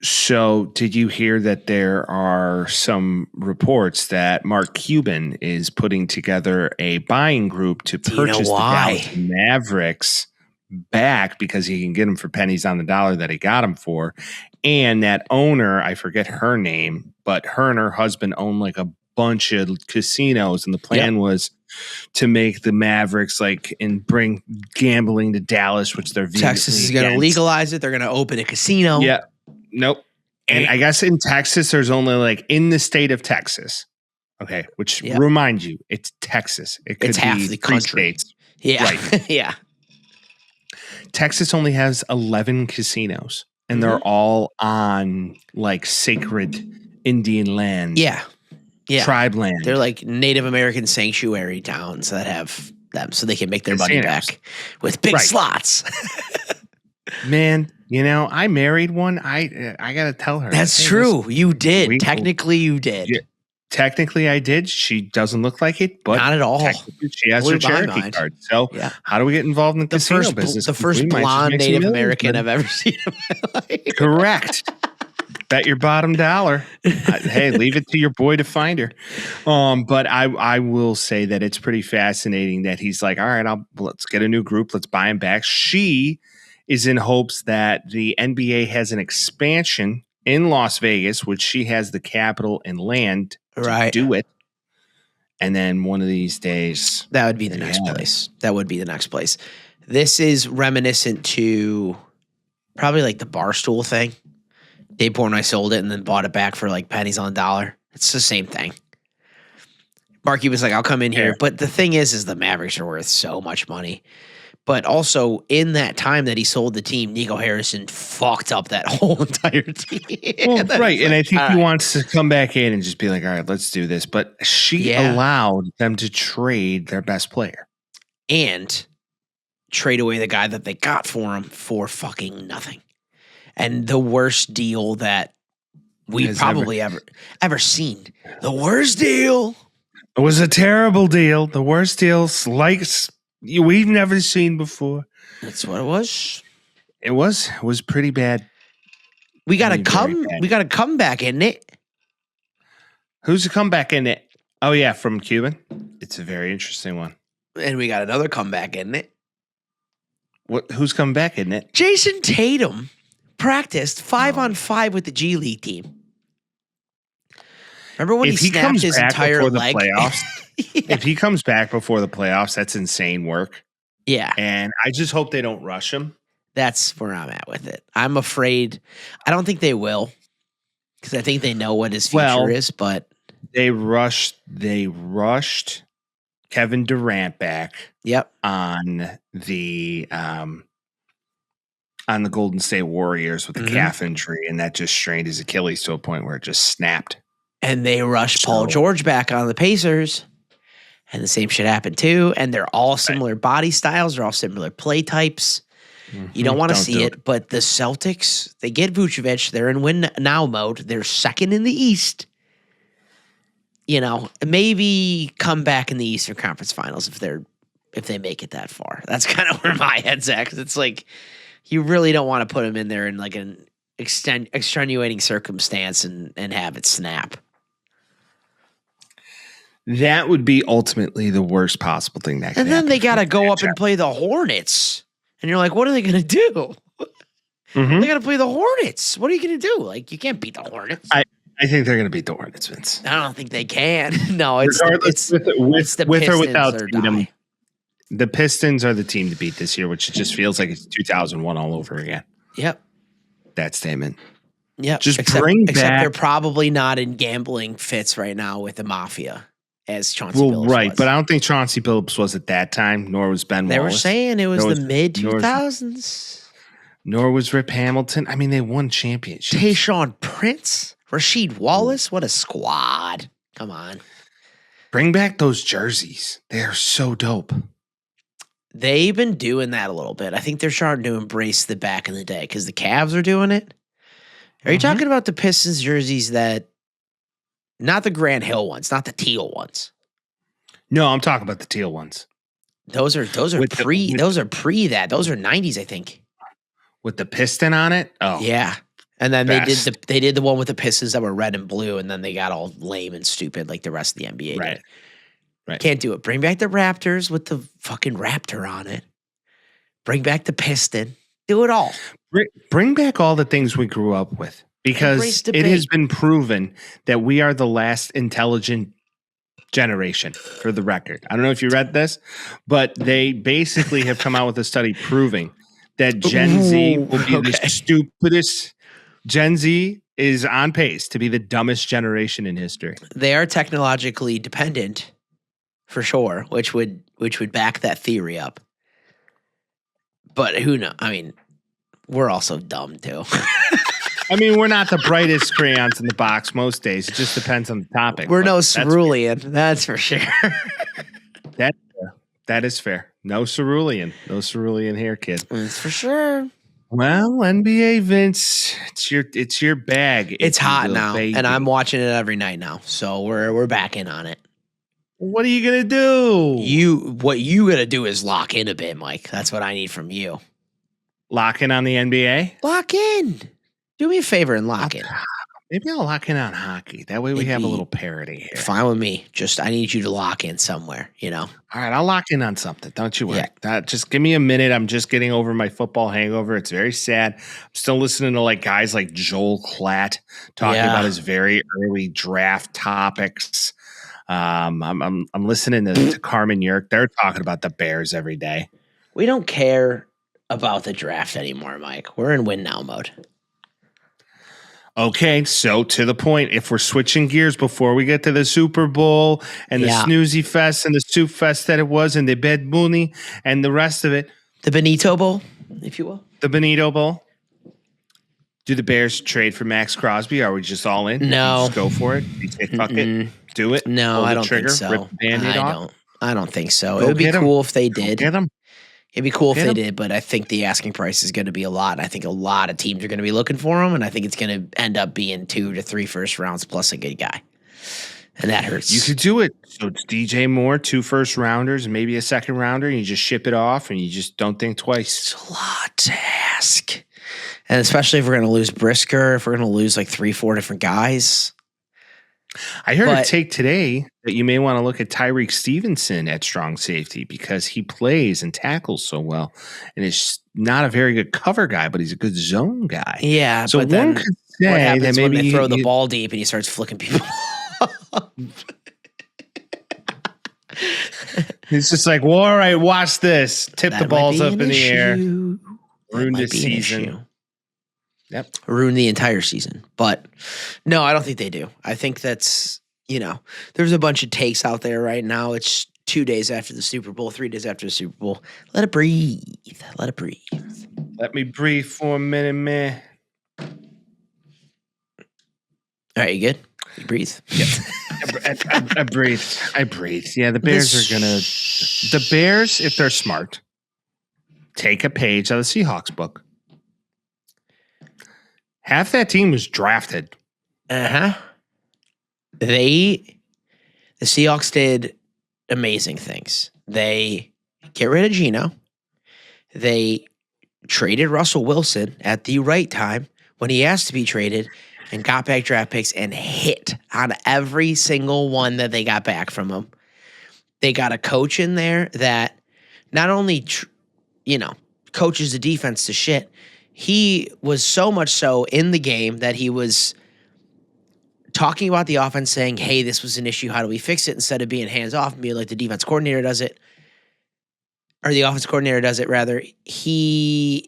So did you hear that there are some reports that Mark Cuban is putting together a buying group to purchase the Dallas Mavericks back because he can get them for pennies on the dollar that he got them for? And that owner, I forget her name, but her and her husband own like a bunch of casinos. And the plan was to make the Mavericks and bring gambling to Dallas, which they're Texas is going to legalize it. They're going to open a casino. Yeah. Nope. And I guess in Texas, there's only in the state of Texas. Okay. Which remind you, it's Texas. It's half the country. States. Yeah. Right. Yeah. Texas only has 11 casinos. And they're all on sacred Indian land. Yeah. Tribe land. They're like Native American sanctuary towns that have them so they can make their money back with big slots. Man, I married one. I got to tell her. That's true. You did. Technically, you did. Yeah, technically, I did. She doesn't look like it, but not at all. She has her Cherokee card. So how do we get involved in the casino business? The first blonde Native American I've ever seen in my life. Correct. Bet your bottom dollar. Hey, leave it to your boy to find her. But I will say that it's pretty fascinating that he's like, all right, let's get a new group. Let's buy him back. She is in hopes that the NBA has an expansion in Las Vegas, which she has the capital and land to do it. And then one of these days, that would be the next place. That would be the next place. This is reminiscent to probably the Barstool thing. Dave Portnoy sold it and then bought it back for pennies on the dollar. It's the same thing. Marky was like, I'll come in here. But the thing is the Mavericks are worth so much money. But also, in that time that he sold the team, Nico Harrison fucked up that whole entire team. Well, right. And I think he wants to come back in and just be like, all right, let's do this. But she allowed them to trade their best player. And trade away the guy that they got for him for fucking nothing. and the worst deal that we've probably ever seen. The worst deal. It was a terrible deal. The worst deals like we've never seen before. That's what it was. It was pretty bad. We got to come back, isn't it? Who's the comeback in it? Oh yeah, from Cuban. It's a very interesting one. And we got another comeback, isn't it? Who's coming back, isn't it? Jason Tatum practiced 5-on-5 with the G League team. Remember when he snapped his entire leg? Playoffs, Yeah. If he comes back before the playoffs, that's insane work. Yeah. And I just hope they don't rush him. That's where I'm at with it. I'm afraid. I don't think they will, because I think they know what his future is. But they rushed Kevin Durant back. Yep. On the Golden State Warriors with the calf injury, and that just strained his Achilles to a point where it just snapped. And they rushed Paul George back on the Pacers, and the same shit happened too. And they're all similar body styles. They're all similar play types. You don't want to see it, but the Celtics, they get Vucevic. They're in win now mode. They're second in the East. You know, maybe come back in the Eastern Conference Finals if they make it that far. That's kind of where my head's at, because it's like you really don't want to put them in there in like an extenuating circumstance and have it snap. That would be ultimately the worst possible thing that could happen. And then they got to go up and play the Hornets. And you're like, what are they going to do? They got to play the Hornets. What are you going to do? Like, you can't beat the Hornets. I think they're going to beat the Hornets, Vince. I don't think they can. No, it's with or without Tatum. The Pistons are the team to beat this year, which just feels like it's 2001 all over again. Yep. That statement. Yep. Except they're probably not in gambling fits right now with the Mafia. As Chauncey Billups right, was. but I don't think Chauncey Billups was at that time, nor was Ben Wallace. They were saying it was the mid-2000s. Nor was Rip Hamilton. I mean, they won championships. Tayshaun Prince, Rasheed Wallace, what a squad. Come on. Bring back those jerseys. They're so dope. They've been doing that a little bit. I think they're starting to embrace the back in the day because the Cavs are doing it. Are you talking about the Pistons jerseys that... Not the Grant Hill ones, not the teal ones. No, I'm talking about the teal ones. Those are pre that. Those are 90s, I think. With the piston on it? Oh. Yeah. And then they did the one with the Pistons that were red and blue, and then they got all lame and stupid like the rest of the NBA. Right. Right. Can't do it. Bring back the Raptors with the fucking Raptor on it. Bring back the Piston. Do it all. Bring back all the things we grew up with. Because it has been proven that we are the last intelligent generation, for the record. I don't know if you read this, but they basically have come out with a study proving that Gen Z will be the stupidest. Gen Z is on pace to be the dumbest generation in history. They are technologically dependent, for sure, which would back that theory up. But who knows? I mean, we're also dumb too. I mean, we're not the brightest crayons in the box most days. It just depends on the topic. We're no cerulean, that's for sure. That is fair. No cerulean. No cerulean here, kid. That's for sure. Well, NBA, Vince, it's your bag. It's hot now, and I'm watching it every night now. So we're back in on it. What are you gonna do? What you gotta do is lock in a bit, Mike. That's what I need from you. Lock in on the NBA? Lock in. Do me a favor and lock in. Maybe I'll lock in on hockey. That way we have a little parity here. Fine with me. Just I need you to lock in somewhere, you know? All right, I'll lock in on something. Don't you worry. Yeah. Just give me a minute. I'm just getting over my football hangover. It's very sad. I'm still listening to like guys like Joel Klatt talking about his very early draft topics. I'm listening to Carmen Yerk. They're talking about the Bears every day. We don't care about the draft anymore, Mike. We're in win now mode. Okay, so to the point, if we're switching gears before we get to the Super Bowl and the snoozy fest and the soup fest that it was and the Bed Mooney and the rest of it. The Benito Bowl, if you will. The Benito Bowl. Do the Bears trade for Max Crosby? Are we just all in? No. Just go for it? You say, fuck it? Do it? No, I don't think so. Rip the Band-Aid off? I don't think so. It would be cool if they did. Get him. It'd be cool if Get they him. did, but I think the asking price is going to be a lot. I think a lot of teams are going to be looking for him, and I think it's going to end up being 2 to 3 first rounds plus a good guy. And that hurts. You could do it. So it's DJ Moore, 2 first rounders, and maybe a second rounder, and you just ship it off, and you just don't think twice. It's a lot to ask. And especially if we're going to lose Brisker, if we're going to lose like 3-4 different guys. I heard a take today that you may want to look at Tyreek Stevenson at strong safety because he plays and tackles so well, and is not a very good cover guy, but he's a good zone guy. Yeah, so but one then could say what happens that when maybe they throw the ball deep and he starts flicking people? It's just like, well, all right, watch this. Tip the balls up in the air. Ruin this season. Yep. Ruin the entire season. But no, I don't think they do. I think that's, there's a bunch of takes out there right now. It's 2 days after the Super Bowl, 3 days after the Super Bowl. Let it breathe. Let it breathe. Let me breathe for a minute, man. All right, you good? You breathe? Yep. I breathe. I breathe. Yeah, the Bears are going to... The Bears, if they're smart, take a page out of the Seahawks book. Half that team was drafted. Uh-huh. The Seahawks did amazing things. They get rid of Geno. They traded Russell Wilson at the right time when he asked to be traded and got back draft picks and hit on every single one that they got back from him. They got a coach in there that not only, coaches the defense to shit, he was so much so in the game that he was talking about the offense, saying, hey, this was an issue. How do we fix it? Instead of being hands off and being like the defense coordinator does it, or the offense coordinator does it, rather. They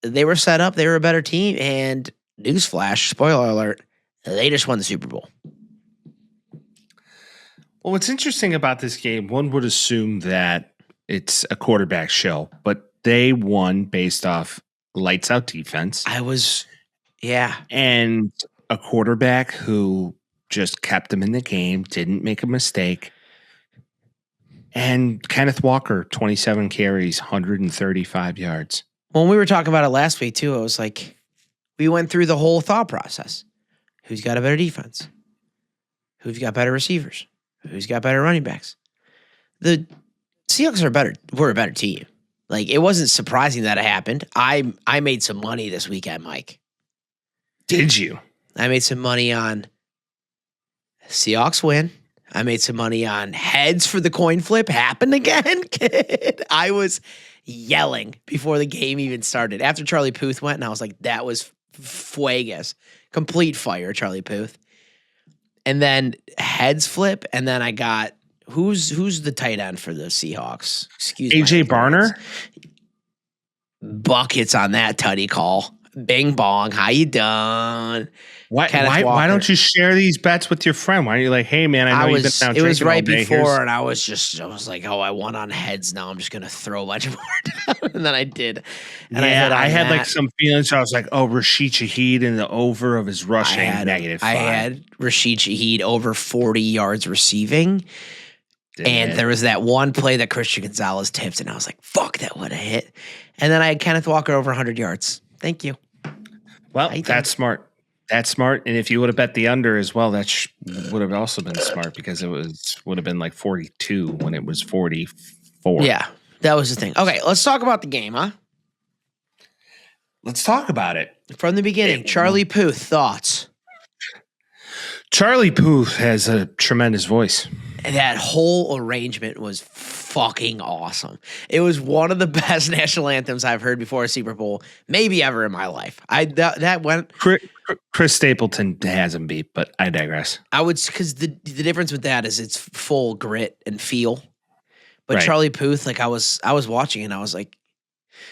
were set up. They were a better team. And newsflash, spoiler alert, they just won the Super Bowl. Well, what's interesting about this game, one would assume that it's a quarterback show, but they won based off lights out defense. And a quarterback who just kept them in the game, didn't make a mistake. And Kenneth Walker, 27 carries, 135 yards. When we were talking about it last week, too, I was like, we went through the whole thought process. Who's got a better defense? Who's got better receivers? Who's got better running backs? The Seahawks were a better team. Like, it wasn't surprising that it happened. I made some money this weekend, Mike. Did you? I made some money on Seahawks win. I made some money on heads for the coin flip happen again. I was yelling before the game even started. After Charlie Puth went, and I was like, that was fuegas. Complete fire, Charlie Puth. And then heads flip, and then I got who's the tight end for the Seahawks? Excuse me. AJ Barner? Buckets on that tutty call. Bing bong. How you done? Why don't you share these bets with your friend? Why are you like, hey man, I know you've been down. It was right before, Here's... and I was like, oh, I won on heads. Now I'm just gonna throw a bunch more down, and then I did. And I had like some feelings. So I was like, oh, Rashid Shaheed in the over of his rushing -5. I had Rashid Shaheed over 40 yards receiving. And there was that one play that Christian Gonzalez tipped, and I was like, fuck, that would have hit. And then I had Kenneth Walker over 100 yards. Thank you. Well, that's smart. That's smart. And if you would have bet the under as well, that would have also been smart because it would have been like 42 when it was 44. Yeah, that was the thing. Okay, let's talk about the game, huh? Let's talk about it. From the beginning, Charlie Puth, thoughts? Charlie Puth has a tremendous voice. That whole arrangement was fucking awesome. It was one of the best national anthems I've heard before a Super Bowl, maybe ever in my life. That went. Chris Stapleton has him beat, but I digress. Because the difference with that is it's full grit and feel. But Right. Charlie Puth, like I was watching and I was like,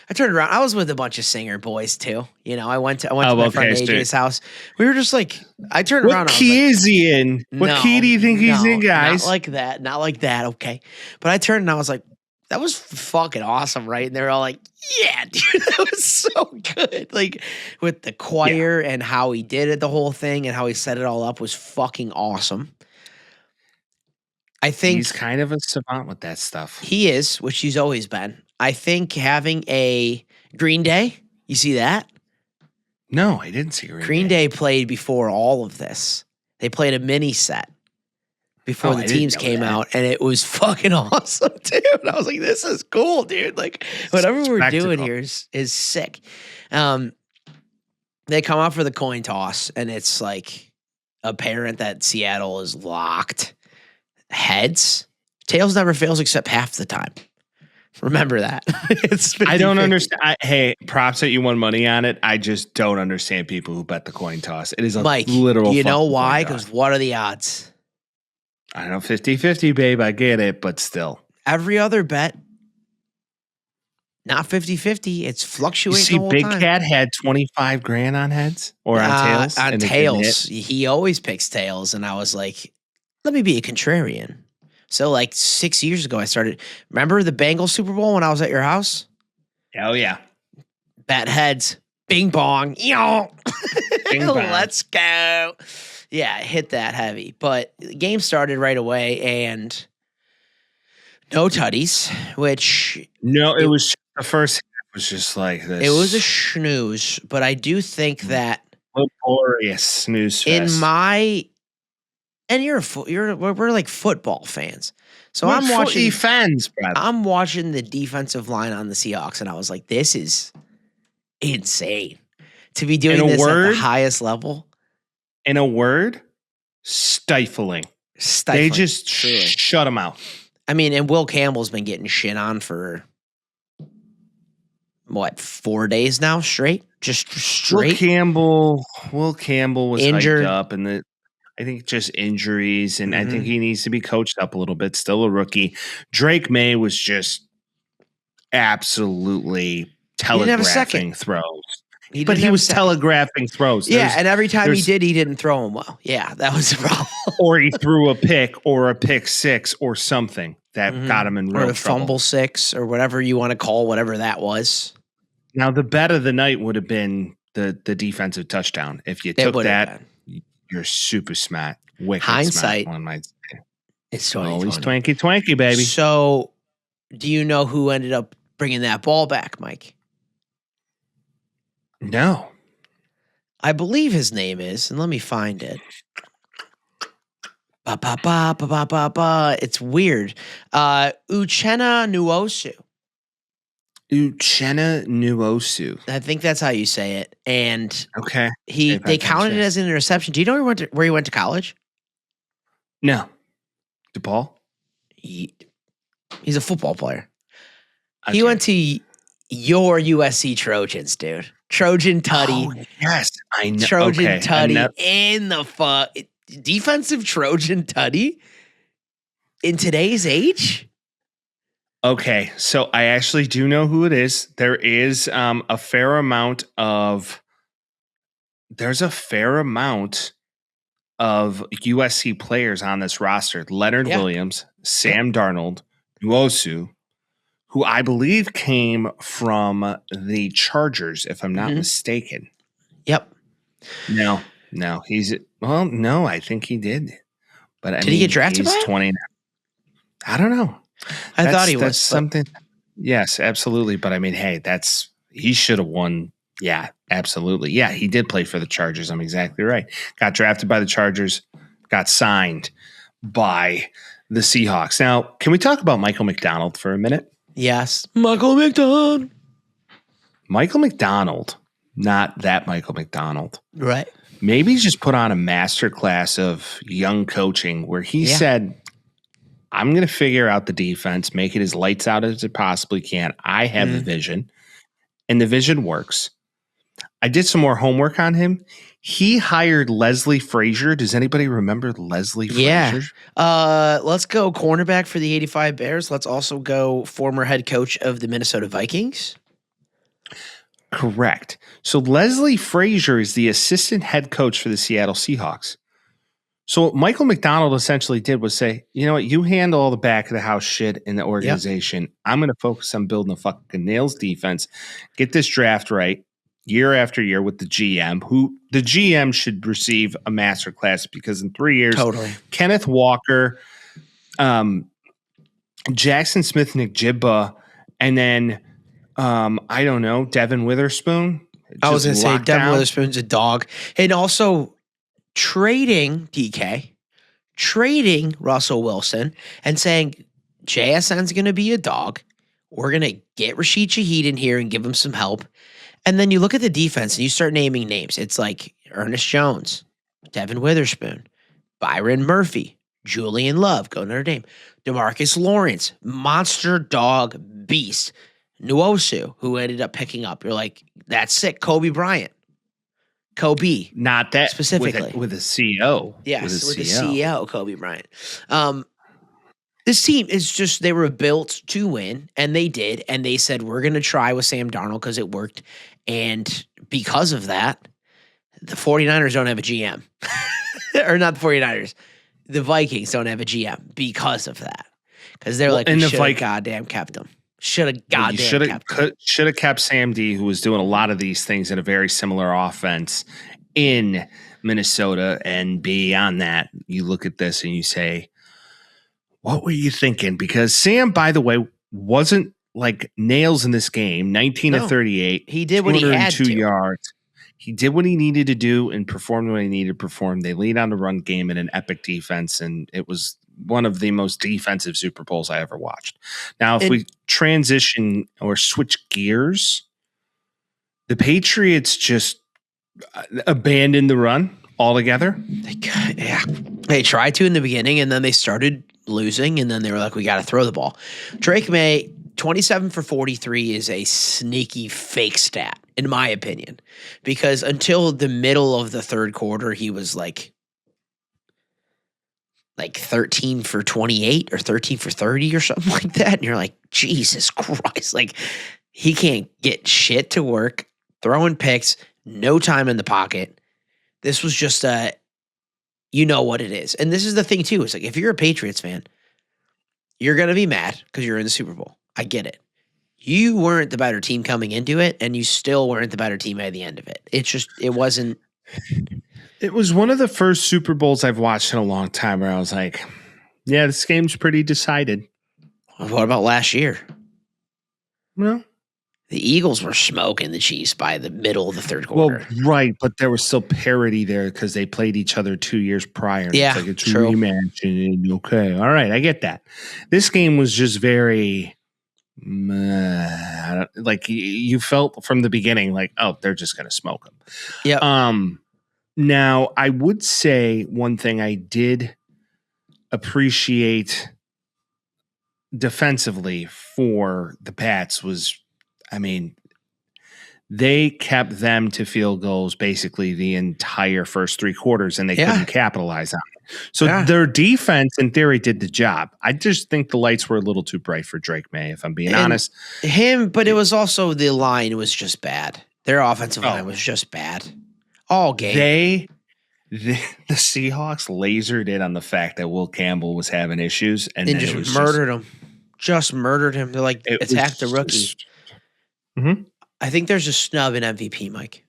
I turned around. I was with a bunch of singer boys too. I went to my friend AJ's house. We were just like, I turned around. What key is he in? What key do you think he's in, guys? Not like that. Okay. But I turned and I was like, that was fucking awesome, right? And they're all like, yeah, dude, that was so good. Like with the choir and how he did it, the whole thing, and how he set it all up was fucking awesome. I think he's kind of a savant with that stuff. he is, which he's always been. I think having a Green Day, you see that? No, I didn't see Green Day played before all of this. They played a mini set before the teams came out, and it was fucking awesome, dude. I was like, this is cool, dude. Like, whatever we're doing here is sick. They come out for the coin toss, and it's like apparent that Seattle is locked. Heads. Tails never fails except half the time. Remember that. I don't understand. Hey, props that you won money on it. I just don't understand people who bet the coin toss. It is a literal. You know why? Because what are the odds? I don't know, 50-50, babe. I get it, but still. Every other bet, not 50-50. It's fluctuating. You see, the whole Big time. Cat had 25 grand on heads or on tails. On tails. He always picks tails. And I was like, let me be a contrarian. So like 6 years ago, I started. Remember the Bengals Super Bowl when I was at your house? Oh, yeah. Bet heads. Bing bong. Bing bong. Let's go. Yeah, hit that heavy. But the game started right away and no tutties, which. No, it was the first half was just like this. It was a snooze, but I do think that. Glorious snooze fest. In my. And we're like football fans. So I'm watching fans, brother. I'm watching the defensive line on the Seahawks, and I was like, this is insane. To be doing this at the highest level. In a word, stifling. They just shut them out. I mean, and Will Campbell's been getting shit on for, 4 days now straight? Just straight? Will Campbell was injured. Hyped up, and I think just injuries, and I think he needs to be coached up a little bit. Still a rookie. Drake May was just absolutely telegraphing throws. He was telegraphing throws. Yeah, and every time he didn't throw them well. Yeah, that was the problem. Or he threw a pick or a pick six or something that got him in real trouble. Or a fumble six or whatever you want to call whatever that was. Now, the bet of the night would have been the defensive touchdown. If you took that, you're super smart. Wicked hindsight. Smart, one might say. It's always twanky, baby. So, do you know who ended up bringing that ball back, Mike? No. I believe his name is, and let me find it. It's weird. Uchenna Nwosu. Uchenna Nwosu. I think that's how you say it. And okay, they counted it as an interception. Do you know where he went to college? No. DePaul? He's a football player. Okay. He went to your USC Trojans, dude. Trojan Tutty. Oh, yes, I know. Trojan Tutty in the defensive Trojan Tutty in today's age. Okay, so I actually do know who it is. There is a fair amount of USC players on this roster. Leonard Williams, Sam Darnold, Nwosu, who I believe came from the Chargers, if I'm not mistaken. Yep. No, I think he did. But did he get drafted? He's 29. I don't know. I thought he was. That's something. Yes, absolutely. But I mean, hey, he should have won. Yeah, absolutely. Yeah, he did play for the Chargers. I'm exactly right. Got drafted by the Chargers, got signed by the Seahawks. Now, can we talk about Michael McDonald for a minute? Yes. Michael McDonald. Michael McDonald, not that Michael McDonald. Right. Maybe he's just put on a master class of young coaching where he said, I'm going to figure out the defense, make it as lights out as it possibly can. I have a vision, and the vision works. I did some more homework on him. He hired Leslie Frazier. Does anybody remember Leslie Frazier? Yeah. Let's go cornerback for the 85 Bears. Let's also go former head coach of the Minnesota Vikings. Correct. So Leslie Frazier is the assistant head coach for the Seattle Seahawks. So what Michael McDonald essentially did was say, you know what, you handle all the back of the house shit in the organization. Yep. I'm going to focus on building a fucking nails defense, get this draft right year after year with the GM, who the GM should receive a masterclass because in 3 years, Kenneth Walker, Jackson Smith-Njigba, And then, I don't know, Devin Witherspoon. I was going to say Devin down. Witherspoon's a dog. And also trading Russell Wilson and saying JSN's going to be a dog. We're going to get Rashid Shaheed in here and give him some help. And then you look at the defense and you start naming names. It's like Ernest Jones, Devin Witherspoon, Byron Murphy, Julian Love, go Notre Dame, DeMarcus Lawrence, monster dog beast, Nwosu, who ended up picking up. You're like, that's sick. Kobe Bryant. Kobe. Not that specifically. With a CEO. Yes, with the CEO, Kobe Bryant. This team is just, they were built to win, and they did. And they said, we're going to try with Sam Darnold because it worked. And because of that, the 49ers don't have a GM. Or not the 49ers. The Vikings don't have a GM because of that. Because they're like, we should have goddamn kept them. Should have goddamn kept them. Should have kept Sam D, who was doing a lot of these things in a very similar offense in Minnesota. And beyond that, you look at this and you say, what were you thinking? Because Sam, by the way, wasn't like nails in this game. 19 to 38. He did what he had to. 202 yards. He did what he needed to do and performed what he needed to perform. They lead on the run game in an epic defense, and it was one of the most defensive Super Bowls I ever watched. Now, if we transition or switch gears, the Patriots just abandoned the run altogether. They tried to in the beginning, and then they started losing, and then they were like, we got to throw the ball. Drake May, 27 for 43 is a sneaky fake stat, in my opinion, because until the middle of the third quarter, he was like 13 for 28 or 13 for 30 or something like that. And you're like, Jesus Christ, like he can't get shit to work, throwing picks, no time in the pocket. This was just you know what it is. And this is the thing too. It's like, if you're a Patriots fan, you're going to be mad because you're in the Super Bowl. I get it. You weren't the better team coming into it, and you still weren't the better team at the end of it. It's just, it wasn't. It was one of the first Super Bowls I've watched in a long time where I was like, yeah, this game's pretty decided. What about last year? Well, the Eagles were smoking the Chiefs by the middle of the third quarter. Well, right, but there was still parity there because they played each other 2 years prior. Yeah, it's like it's true. A rematch. And okay, all right, I get that. This game was just very, like you felt from the beginning, like, oh, they're just gonna smoke them. Yeah. Now I would say one thing I did appreciate defensively for the Pats was, I mean, they kept them to field goals basically the entire first three quarters, and they couldn't capitalize on it. So their defense, in theory, did the job. I just think the lights were a little too bright for Drake May, if I'm being honest. But it was also the line was just bad. Their offensive line was just bad all game. The Seahawks lasered in on the fact that Will Campbell was having issues, and then just murdered him. Just murdered him. They're like, attack the rookie. I think there's a snub in MVP, Mike.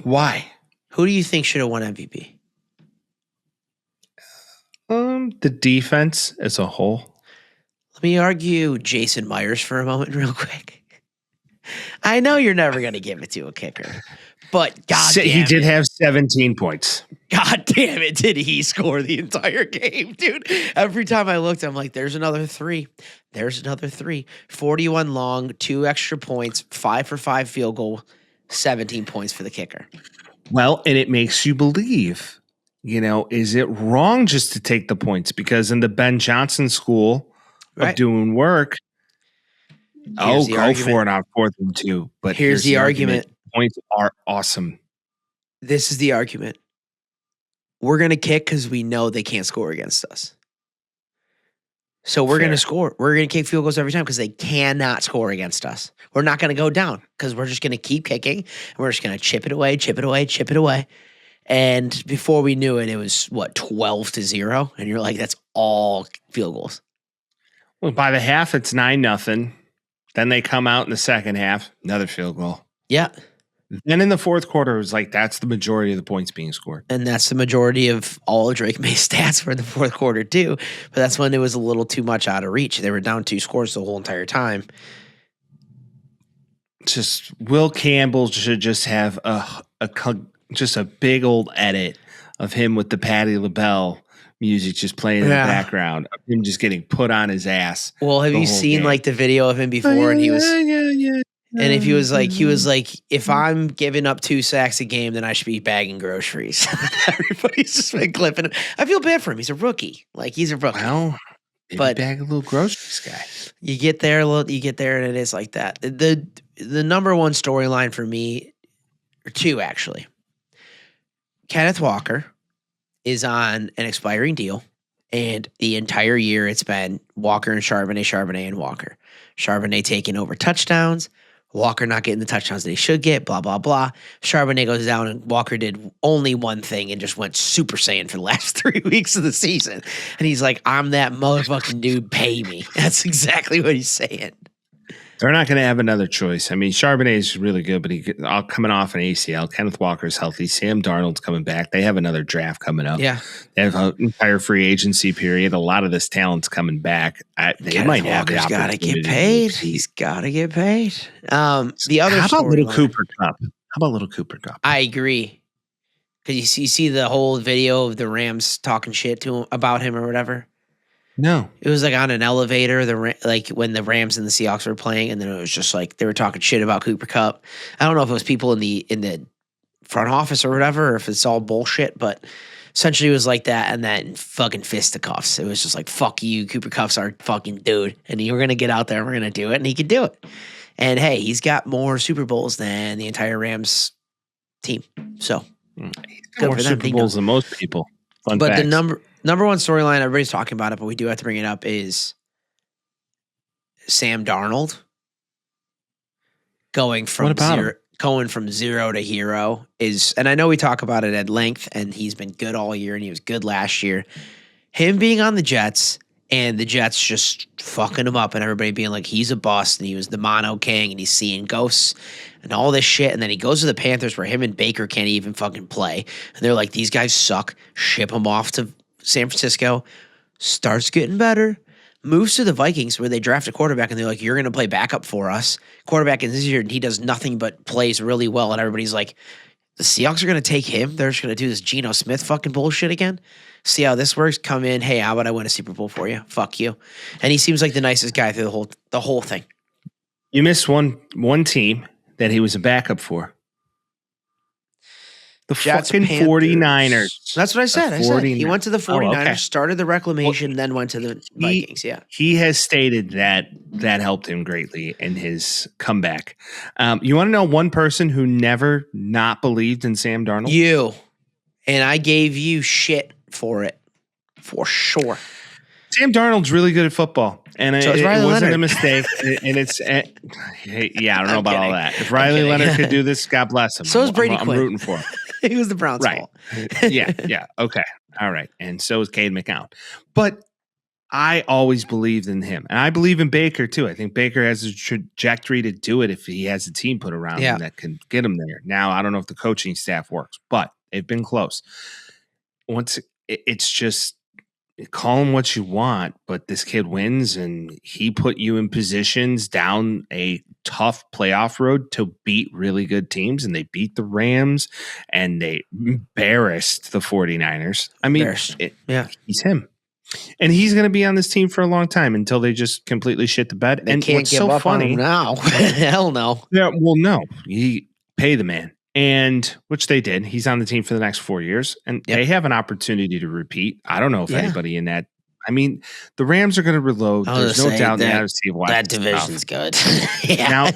Why? Who do you think should have won MVP? The defense as a whole. Let me argue Jason Myers for a moment real quick. I know you're never going to give it to a kicker, but he did have 17 points. God damn it, did he score the entire game, dude? Every time I looked, I'm like, there's another three. There's another three. 41 long, 2 extra points, 5 for 5 field goal, 17 points for the kicker. Well, and it makes you believe, is it wrong just to take the points? Because in the Ben Johnson school of doing work, go for it on 4th and 2. But here's the argument. Points are awesome. This is the argument. We're going to kick because we know they can't score against us. So we're going to score. We're going to kick field goals every time because they cannot score against us. We're not going to go down because we're just going to keep kicking. And we're just going to chip it away, chip it away, chip it away. And before we knew it, it was 12-0. And you're like, that's all field goals. Well, by the half, it's 9-0. Then they come out in the second half, another field goal. Yeah. Then in the fourth quarter, it was like that's the majority of the points being scored. And that's the majority of all of Drake May's stats for the fourth quarter, too. But that's when it was a little too much out of reach. They were down 2 scores the whole entire time. Just Will Campbell should just have just a big old edit of him with the Patti LaBelle music just playing in the background of him just getting put on his ass. Well, have you seen game. like the video of him before? And he was, and if he was like, if I'm giving up 2 sacks a game, then I should be bagging groceries. Everybody's just been clipping him. I feel bad for him. He's a rookie. Like he's a rookie. Well, but bag a little groceries guy. You get there, and it is like that. The number one storyline for me, or 2 actually. Kenneth Walker is on an expiring deal, and the entire year it's been Walker and Charbonnet and Walker. Charbonnet taking over touchdowns, Walker not getting the touchdowns that he should get, blah, blah, blah. Charbonnet goes down, and Walker did only one thing and just went Super Saiyan for the last 3 weeks of the season. And he's like, I'm that motherfucking dude, pay me. That's exactly what he's saying. They're not going to have another choice. I mean, Charbonnet is really good, but he's coming off an ACL. Kenneth Walker's healthy. Sam Darnold's coming back. They have another draft coming up. Yeah. They have an entire free agency period. A lot of this talent's coming back. They might have the Walker's got to opportunity. get paid. He's got to get paid. The other How about little storyline- Cooper Kupp? How about little Cooper Kupp? I agree. Because you see the whole video of the Rams talking shit to him about him or whatever. No. It was like on an elevator, like when the Rams and the Seahawks were playing, and then it was just like they were talking shit about Cooper Kupp. I don't know if it was people in the front office or whatever, or if it's all bullshit, but essentially it was like that, and then fucking fisticuffs. It was just like, fuck you, Cooper Kupp's our fucking dude, and you're going to get out there and we're going to do it, and he can do it. And hey, he's got more Super Bowls than the entire Rams team. So, He's got good more for them. Super Bowls than most people. Fun But facts. the number one storyline, everybody's talking about it, but we do have to bring it up, is Sam Darnold going from zero to hero is, and I know we talk about it at length, and he's been good all year, and he was good last year. Him being on the Jets, and the Jets just fucking him up, and everybody being like, he's a bust, and he was the mono king, and he's seeing ghosts and all this shit. And then he goes to the Panthers where him and Baker can't even fucking play. And they're like, these guys suck. Ship him off to San Francisco. Starts getting better. Moves to the Vikings where they draft a quarterback, and they're like, you're going to play backup for us. Quarterback in this year, and he does nothing but plays really well. And everybody's like, the Seahawks are going to take him. They're just going to do this Geno Smith fucking bullshit again. See how this works? Come in. Hey, how about I win a Super Bowl for you? Fuck you. And he seems like the nicest guy through the whole thing. You missed one team that he was a backup for. The Jets, fucking Panthers. 49ers. That's what I said. He went to the 49ers, okay. started the reclamation, then went to the Vikings. Yeah. He has stated that helped him greatly in his comeback. You want to know one person who never not believed in Sam Darnold? You. And I gave you shit for it. For sure. Sam Darnold's really good at football, and So it Riley wasn't Leonard. a mistake. And it's, yeah, I don't know about all kidding. that. If Riley kidding. Leonard could do this, God bless him. So is Brady I'm Quinn. rooting for him. He was the Browns' Right. fault. Yeah. Okay. All right. And so is Cade McCown. But I always believed in him. And I believe in Baker, too. I think Baker has a trajectory to do it if he has a team put around him that can get him there. Now, I don't know if the coaching staff works, but they've been close. It's just call him what you want, but this kid wins, and he put you in positions down a tough playoff road to beat really good teams, and they beat the Rams, and they embarrassed the 49ers. I mean, he's him. And he's going to be on this team for a long time until they just completely shit the bed. They and can't what's give so up funny on him now. Hell no. Yeah, well, no. You pay the man. And which they did. He's on the team for the next 4 years, and they have an opportunity to repeat. I don't know if anybody in that. I mean, the Rams are going to reload. There's no doubt in the NFC of why that division's good. Now,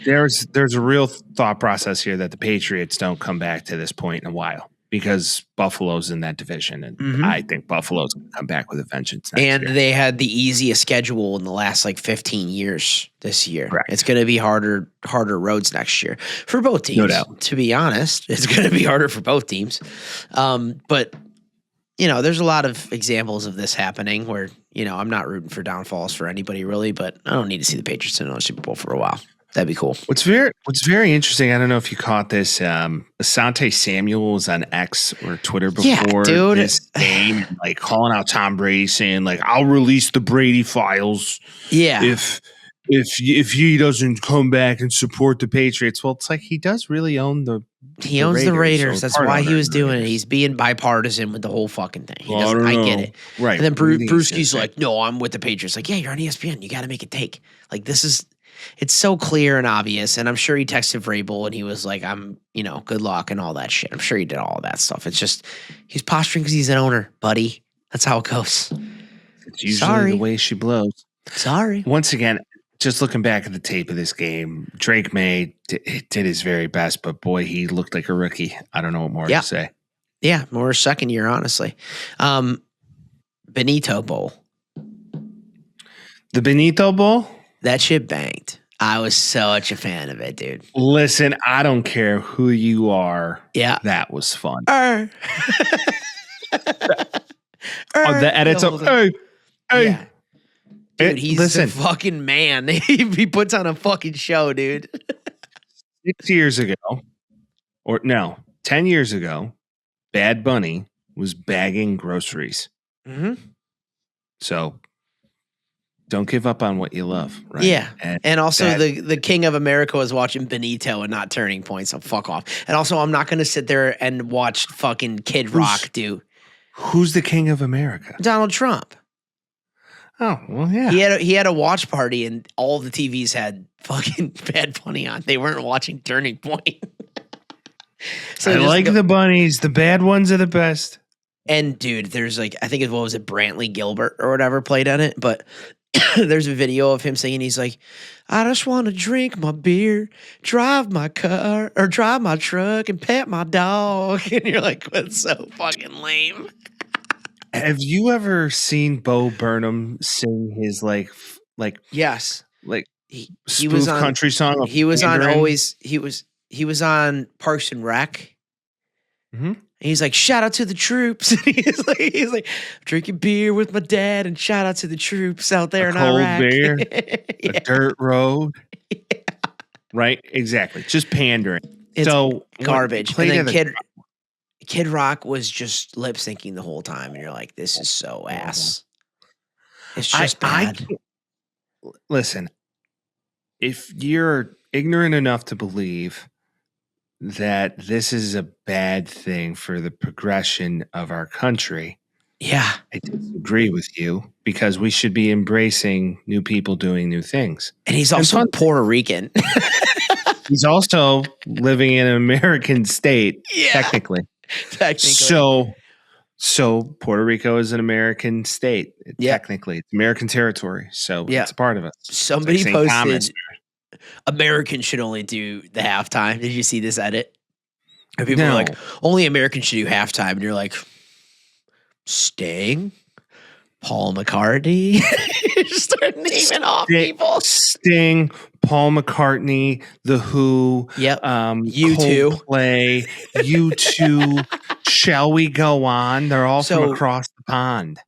there's a real thought process here that the Patriots don't come back to this point in a while because Buffalo's in that division, and I think Buffalo's going to come back with a vengeance next year. They had the easiest schedule in the last 15 years this year. Correct. It's going to be harder roads next year for both teams. No doubt. To be honest, it's going to be harder for both teams. But there's a lot of examples of this happening where I'm not rooting for downfalls for anybody really, but I don't need to see the Patriots in another Super Bowl for a while. That'd be cool. What's very interesting, I don't know if you caught this, Asante Samuel was on X or Twitter before dude. this game, like calling out Tom Brady, saying like, I'll release the Brady files if he doesn't come back and support the Patriots. Well, it's like he does really own the Raiders. So that's why he was doing it. Raiders. He's being bipartisan with the whole fucking thing. I get it. Right. And then Brewski's like, no, I'm with the Patriots. Like, yeah, you're on ESPN. You got to make it take. Like, it's so clear and obvious. And I'm sure he texted Vrabel and he was like, good luck and all that shit. I'm sure he did all that stuff. It's just, he's posturing because he's an owner, buddy. That's how it goes. It's usually the way she blows. Sorry. Once again, just looking back at the tape of this game, Drake May did his very best, but boy, he looked like a rookie. I don't know what more to say. Yeah, more second year, honestly. Benito Bowl. The Benito Bowl? That shit banged. I was such a fan of it, dude. Listen, I don't care who you are. Yeah. That was fun. The edits of, hey. Yeah. Dude, he's a fucking man. He puts on a fucking show, dude. 6 years ago, 10 years ago, Bad Bunny was bagging groceries. Mm-hmm. So don't give up on what you love, right? Yeah. And also the King of America was watching Benito and not Turning Point, so fuck off. And also, I'm not going to sit there and watch fucking Kid Rock do. Who's the King of America? Donald Trump. Oh, well, yeah. He had a watch party and all the TVs had fucking Bad Bunny on. They weren't watching Turning Point. So I like the bunnies. The bad ones are the best. And dude, there's like, I think what was it, Brantley Gilbert or whatever played on it, but there's a video of him singing. He's like, I just want to drink my beer, drive my car or drive my truck and pet my dog. And you're like, that's so fucking lame. Have you ever seen Bo Burnham sing his yes, like he was on country song? He was on always. He was on Parks and Rec. Mm-hmm. And he's like, shout out to the troops. And he's like drinking beer with my dad and shout out to the troops out there in Iraq. Cold beer, a dirt road. Yeah. Right, exactly. Just pandering. It's so garbage. And then Kid Rock was just lip syncing the whole time, and you're like, "This is so ass." It's just bad. Listen, if you're ignorant enough to believe that this is a bad thing for the progression of our country, yeah, I disagree with you because we should be embracing new people doing new things. And he's also Puerto Rican. He's also living in an American state, technically. So Puerto Rico is an American state. Technically, it's American territory. So it's a part of us. Somebody posted Americans should only do the halftime. Did you see this edit? And people were like, only Americans should do halftime. And you're like, Sting, Paul McCartney. Just start naming off people. Sting, Paul McCartney, The Who, U2, Coldplay, U2. Shall we go on? They're all from across the pond.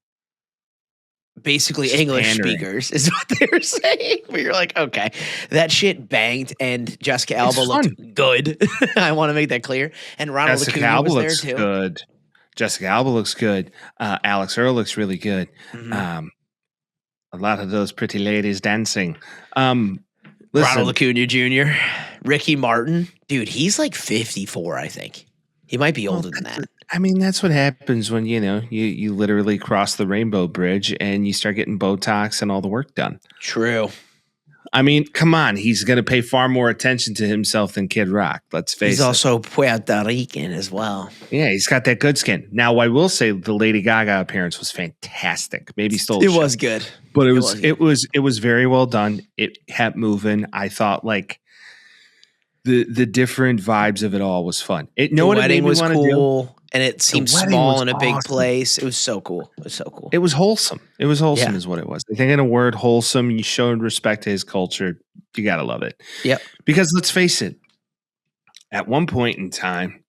Basically, just English speakers is what they were saying. But you're like, okay, that shit banged, and Jessica Alba looked good. I want to make that clear. And Ronald Acuna was there too. Good. Jessica Alba looks good. Alex Earl looks really good. Mm-hmm. A lot of those pretty ladies dancing. Ronald Acuna Jr., Ricky Martin. Dude, he's like 54, I think. He might be older than that. I mean, that's what happens when, you literally cross the rainbow bridge and you start getting Botox and all the work done. True. I mean, come on. He's going to pay far more attention to himself than Kid Rock. Let's face it. He's also Puerto Rican as well. Yeah, he's got that good skin. Now, I will say the Lady Gaga appearance was fantastic. Maybe stole it was good. But it was very well done. It kept moving. I thought the different vibes of it all was fun. The wedding was cool. And it seemed small in a big place. It was so cool. It was wholesome. Is what it was. I think in a word, wholesome. You showed respect to his culture. You got to love it. Yep. Because let's face it, at one point in time,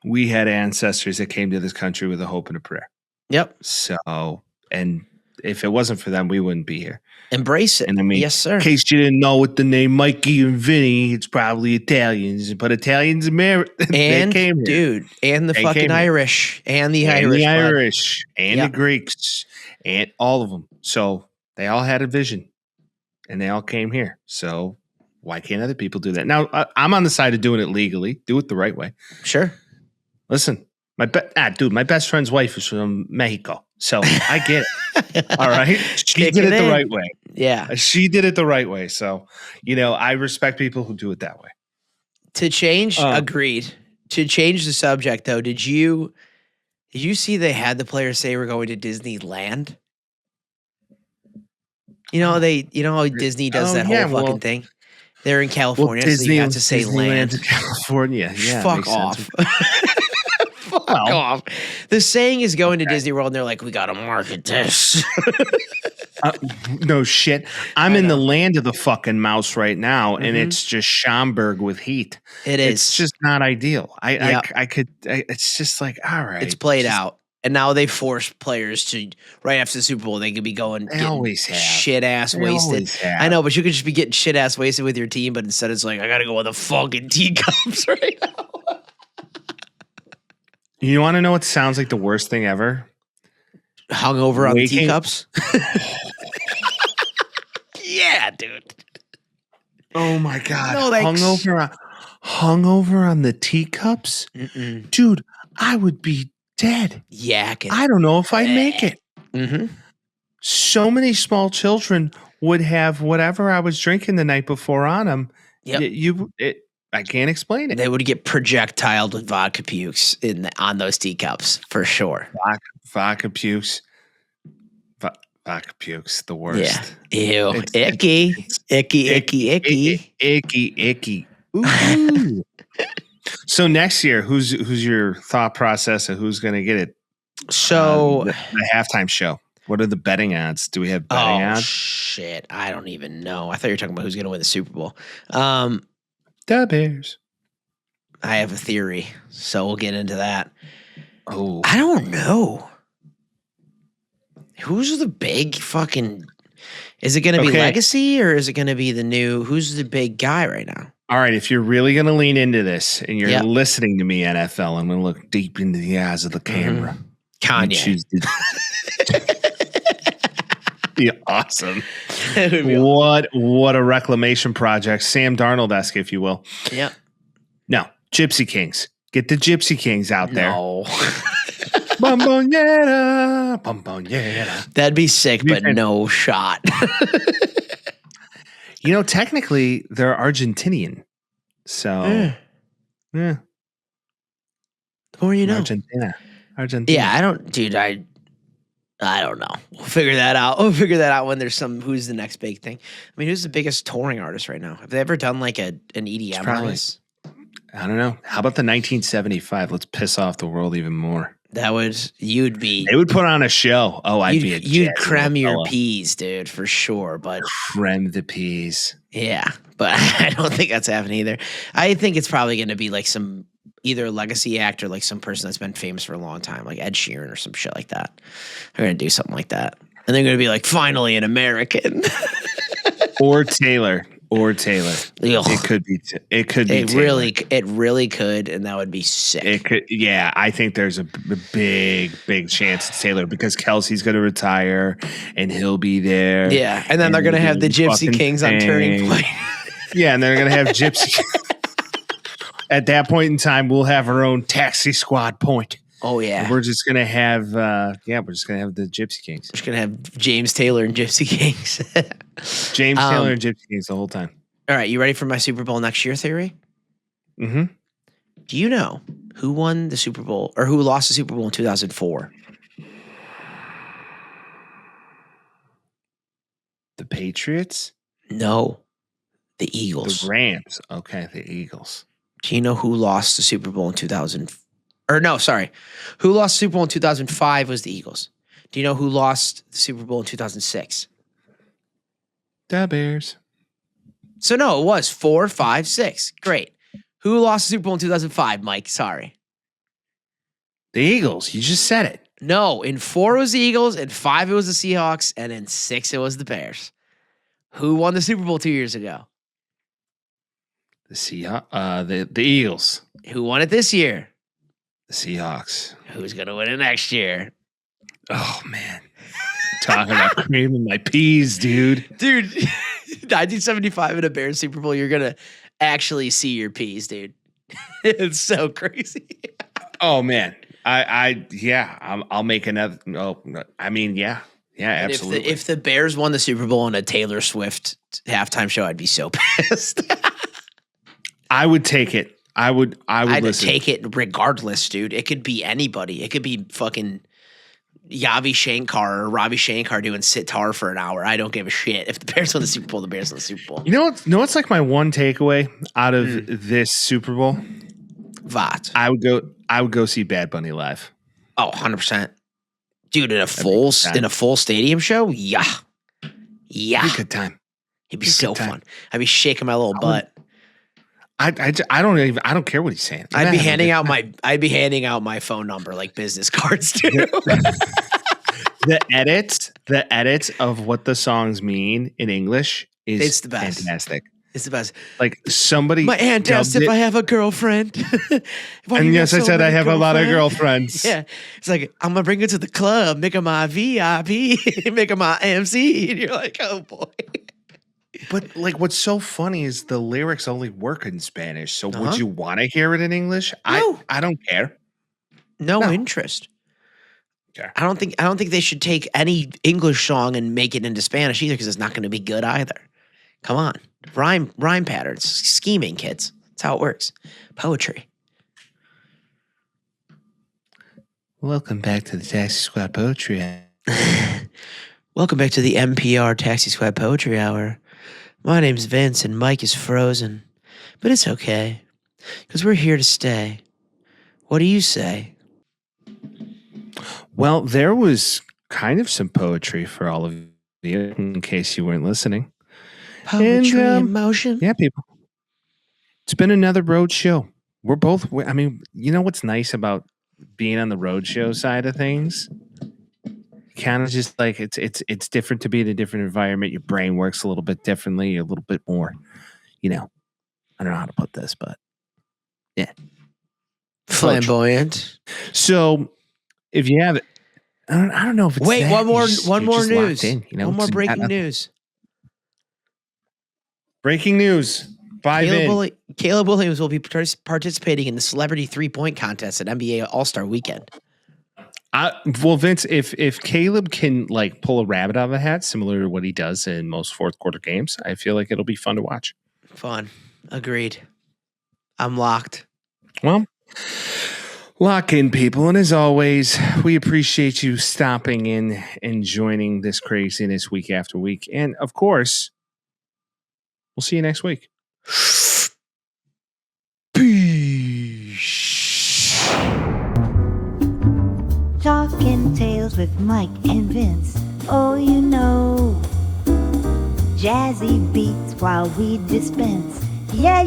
we had ancestors that came to this country with a hope and a prayer. Yep. So, and if it wasn't for them, we wouldn't be here. Embrace it. And I mean, yes, sir. in case you didn't know what the name Mikey and Vinny, it's probably Italians, but Italians American. And they came here. dude, and the They fucking came here. Irish, and the And Irish, the bud. Irish, and Yep. the Greeks, and all of them. So they all had a vision, and they all came here. So why can't other people do that? Now, I'm on the side of doing it legally. Do it the right way. Sure. Listen, my best friend's wife is from Mexico, so I get it. All right, she Kick did it it the in. right way. Yeah. She did it the right way. So, I respect people who do it that way. To change, agreed. To change the subject, though, did you see they had the players say we're going to Disneyland? How Disney does that whole fucking thing. They're in California, so you have to say land. California, yeah. Fuck off. Fuck off. The saying is going to Disney World, and they're like, we got to market this. No shit. I'm in the land of the fucking mouse right now, and it's just Schaumburg with heat. It is. It's just not ideal. It's just like, all right. It's played out. And now they force players to, right after the Super Bowl, they could be going shit ass wasted. I know, but you could just be getting shit ass wasted with your team, but instead it's like, I got to go with the fucking teacups right now. You want to know what sounds like the worst thing ever? Hungover on the teacups? Yeah, dude. Oh my God. No, hungover on the teacups? Mm-mm. Dude, I would be dead. Yakking. I don't know if I'd make it. Mm-hmm. So many small children would have whatever I was drinking the night before on them. Yep. I can't explain it. They would get projectiled with vodka pukes on those teacups for sure. Vodka pukes. Vodka pukes, the worst. Yeah. Ew. Icky. Ooh. So next year, who's your thought process of who's going to get it? So the halftime show. What are the betting odds? Do we have betting odds? Shit, I don't even know. I thought you were talking about who's going to win the Super Bowl. The Bears. I have a theory, so we'll get into that. Oh, I don't know. Who's the big fucking? Is it going to be Legacy or is it going to be the new? Who's the big guy right now? All right, if you're really going to lean into this and you're listening to me, NFL, I'm going to look deep into the eyes of the camera. Kanye. Be awesome. What a reclamation project, Sam Darnold-esque, if you will. Yeah. No, Gypsy Kings. Get the Gypsy Kings out there. No. Bomboniera. That'd be sick, but no shot. Technically, they're Argentinian. So, yeah. The more you know. Argentina. Yeah, I don't know. We'll figure that out. We'll figure that out when there's who's the next big thing. I mean, who's the biggest touring artist right now? Have they ever done like an EDM artist? I don't know. How about the 1975? Let's piss off the world even more. They would put on a show. Oh, you'd creme your peas, dude, for sure. But creme the peas. Yeah, but I don't think that's happening either. I think it's probably going to be like some either a legacy act or like some person that's been famous for a long time, like Ed Sheeran or some shit like that. They're going to do something like that, and they're going to be like, finally an American, or Taylor. Ugh. It could be. It really could, and that would be sick. It could. Yeah, I think there's a big chance it's Taylor because Kelsey's going to retire and he'll be there. Yeah, and then they're going to have the Gypsy Kings on Turning Point. Yeah, and they're going to have Gypsy. At that point in time, we'll have our own taxi squad point. Oh yeah, and we're just gonna have the Gypsy Kings. We're just gonna have James Taylor and Gypsy Kings. James Taylor and Gypsy Kings the whole time. All right, you ready for my Super Bowl next year theory? Mm-hmm. Do you know who won the Super Bowl or who lost the Super Bowl in 2004? The Patriots? No, the Eagles. The Rams. Okay, the Eagles. Do you know who lost the Super Bowl in 2004? Or no, sorry. Who lost the Super Bowl in 2005 was the Eagles. Do you know who lost the Super Bowl in 2006? The Bears. So no, it was 4, 5, 6. Great. Who lost the Super Bowl in 2005, Mike? Sorry. The Eagles. You just said it. No, in 4 it was the Eagles, in 5 it was the Seahawks, and in 6 it was the Bears. Who won the Super Bowl 2 years ago? The Seahawks, the Eagles. Who won it this year? The Seahawks. Who's gonna win it next year? Oh man, talking about creaming my peas, dude. Dude, 1975 in a Bears Super Bowl, you're gonna actually see your peas, dude. It's so crazy. Oh man, I'll make another. Oh, I mean, yeah, And absolutely. If the Bears won the Super Bowl on a Taylor Swift halftime show, I'd be so pissed. I would take it. I'd listen. take it regardless, dude. It could be anybody. It could be fucking Yavi Shankar or Ravi Shankar doing sitar for an hour. I don't give a shit. If the Bears won the Super Bowl, the Bears won the Super Bowl. You know what's like my one takeaway out of this Super Bowl? What? I would go see Bad Bunny live. Oh, 100%. Dude, in a full stadium show? Yeah. Yeah. It'd be a good time. It'd be so fun. I'd be shaking my little butt. I don't care what he's saying. I'd be handing out my phone number like business cards too. The edits of what the songs mean in English is the best. Fantastic. It's the best. Like somebody My aunt asked if I have a girlfriend. And yes, I said I have a lot of girlfriends. Yeah. It's like, I'm gonna bring her to the club, make her my VIP, make her my MC. And you're like, oh boy. But like, what's so funny is the lyrics only work in Spanish. So would you want to hear it in English? No. I don't care. No interest. Okay. I don't think they should take any English song and make it into Spanish either, because it's not going to be good either. Come on, rhyme patterns, scheming, kids. That's how it works. Poetry. Welcome back to the Taxi Squad Poetry. Welcome back to the NPR Taxi Squad Poetry Hour. My name's Vince and Mike is frozen, but it's okay, because we're here to stay. What do you say? Well, there was kind of some poetry for all of you, in case you weren't listening. Poetry in motion. Yeah, people. It's been another road show. We're both, I mean, you know what's nice about being on the road show side of things? Kind of just like it's different to be in a different environment. Your brain works a little bit differently, a little bit more, I don't know how to put this, but yeah. Flamboyant. So if you have it, I don't know if it's Wait, that. one more You're news. in, one more breaking news. Breaking news. Caleb Williams will be participating in the celebrity 3-point contest at NBA All-Star Weekend. Well, Vince, if Caleb can like pull a rabbit out of a hat, similar to what he does in most fourth quarter games, I feel like it'll be fun to watch. Fun. Agreed. I'm locked. Well, lock in, people. And as always, we appreciate you stopping in and joining this craziness week after week. And of course, we'll see you next week. Peace. Talking Tales with Mike and Vince. Oh, jazzy beats while we dispense. Yeah,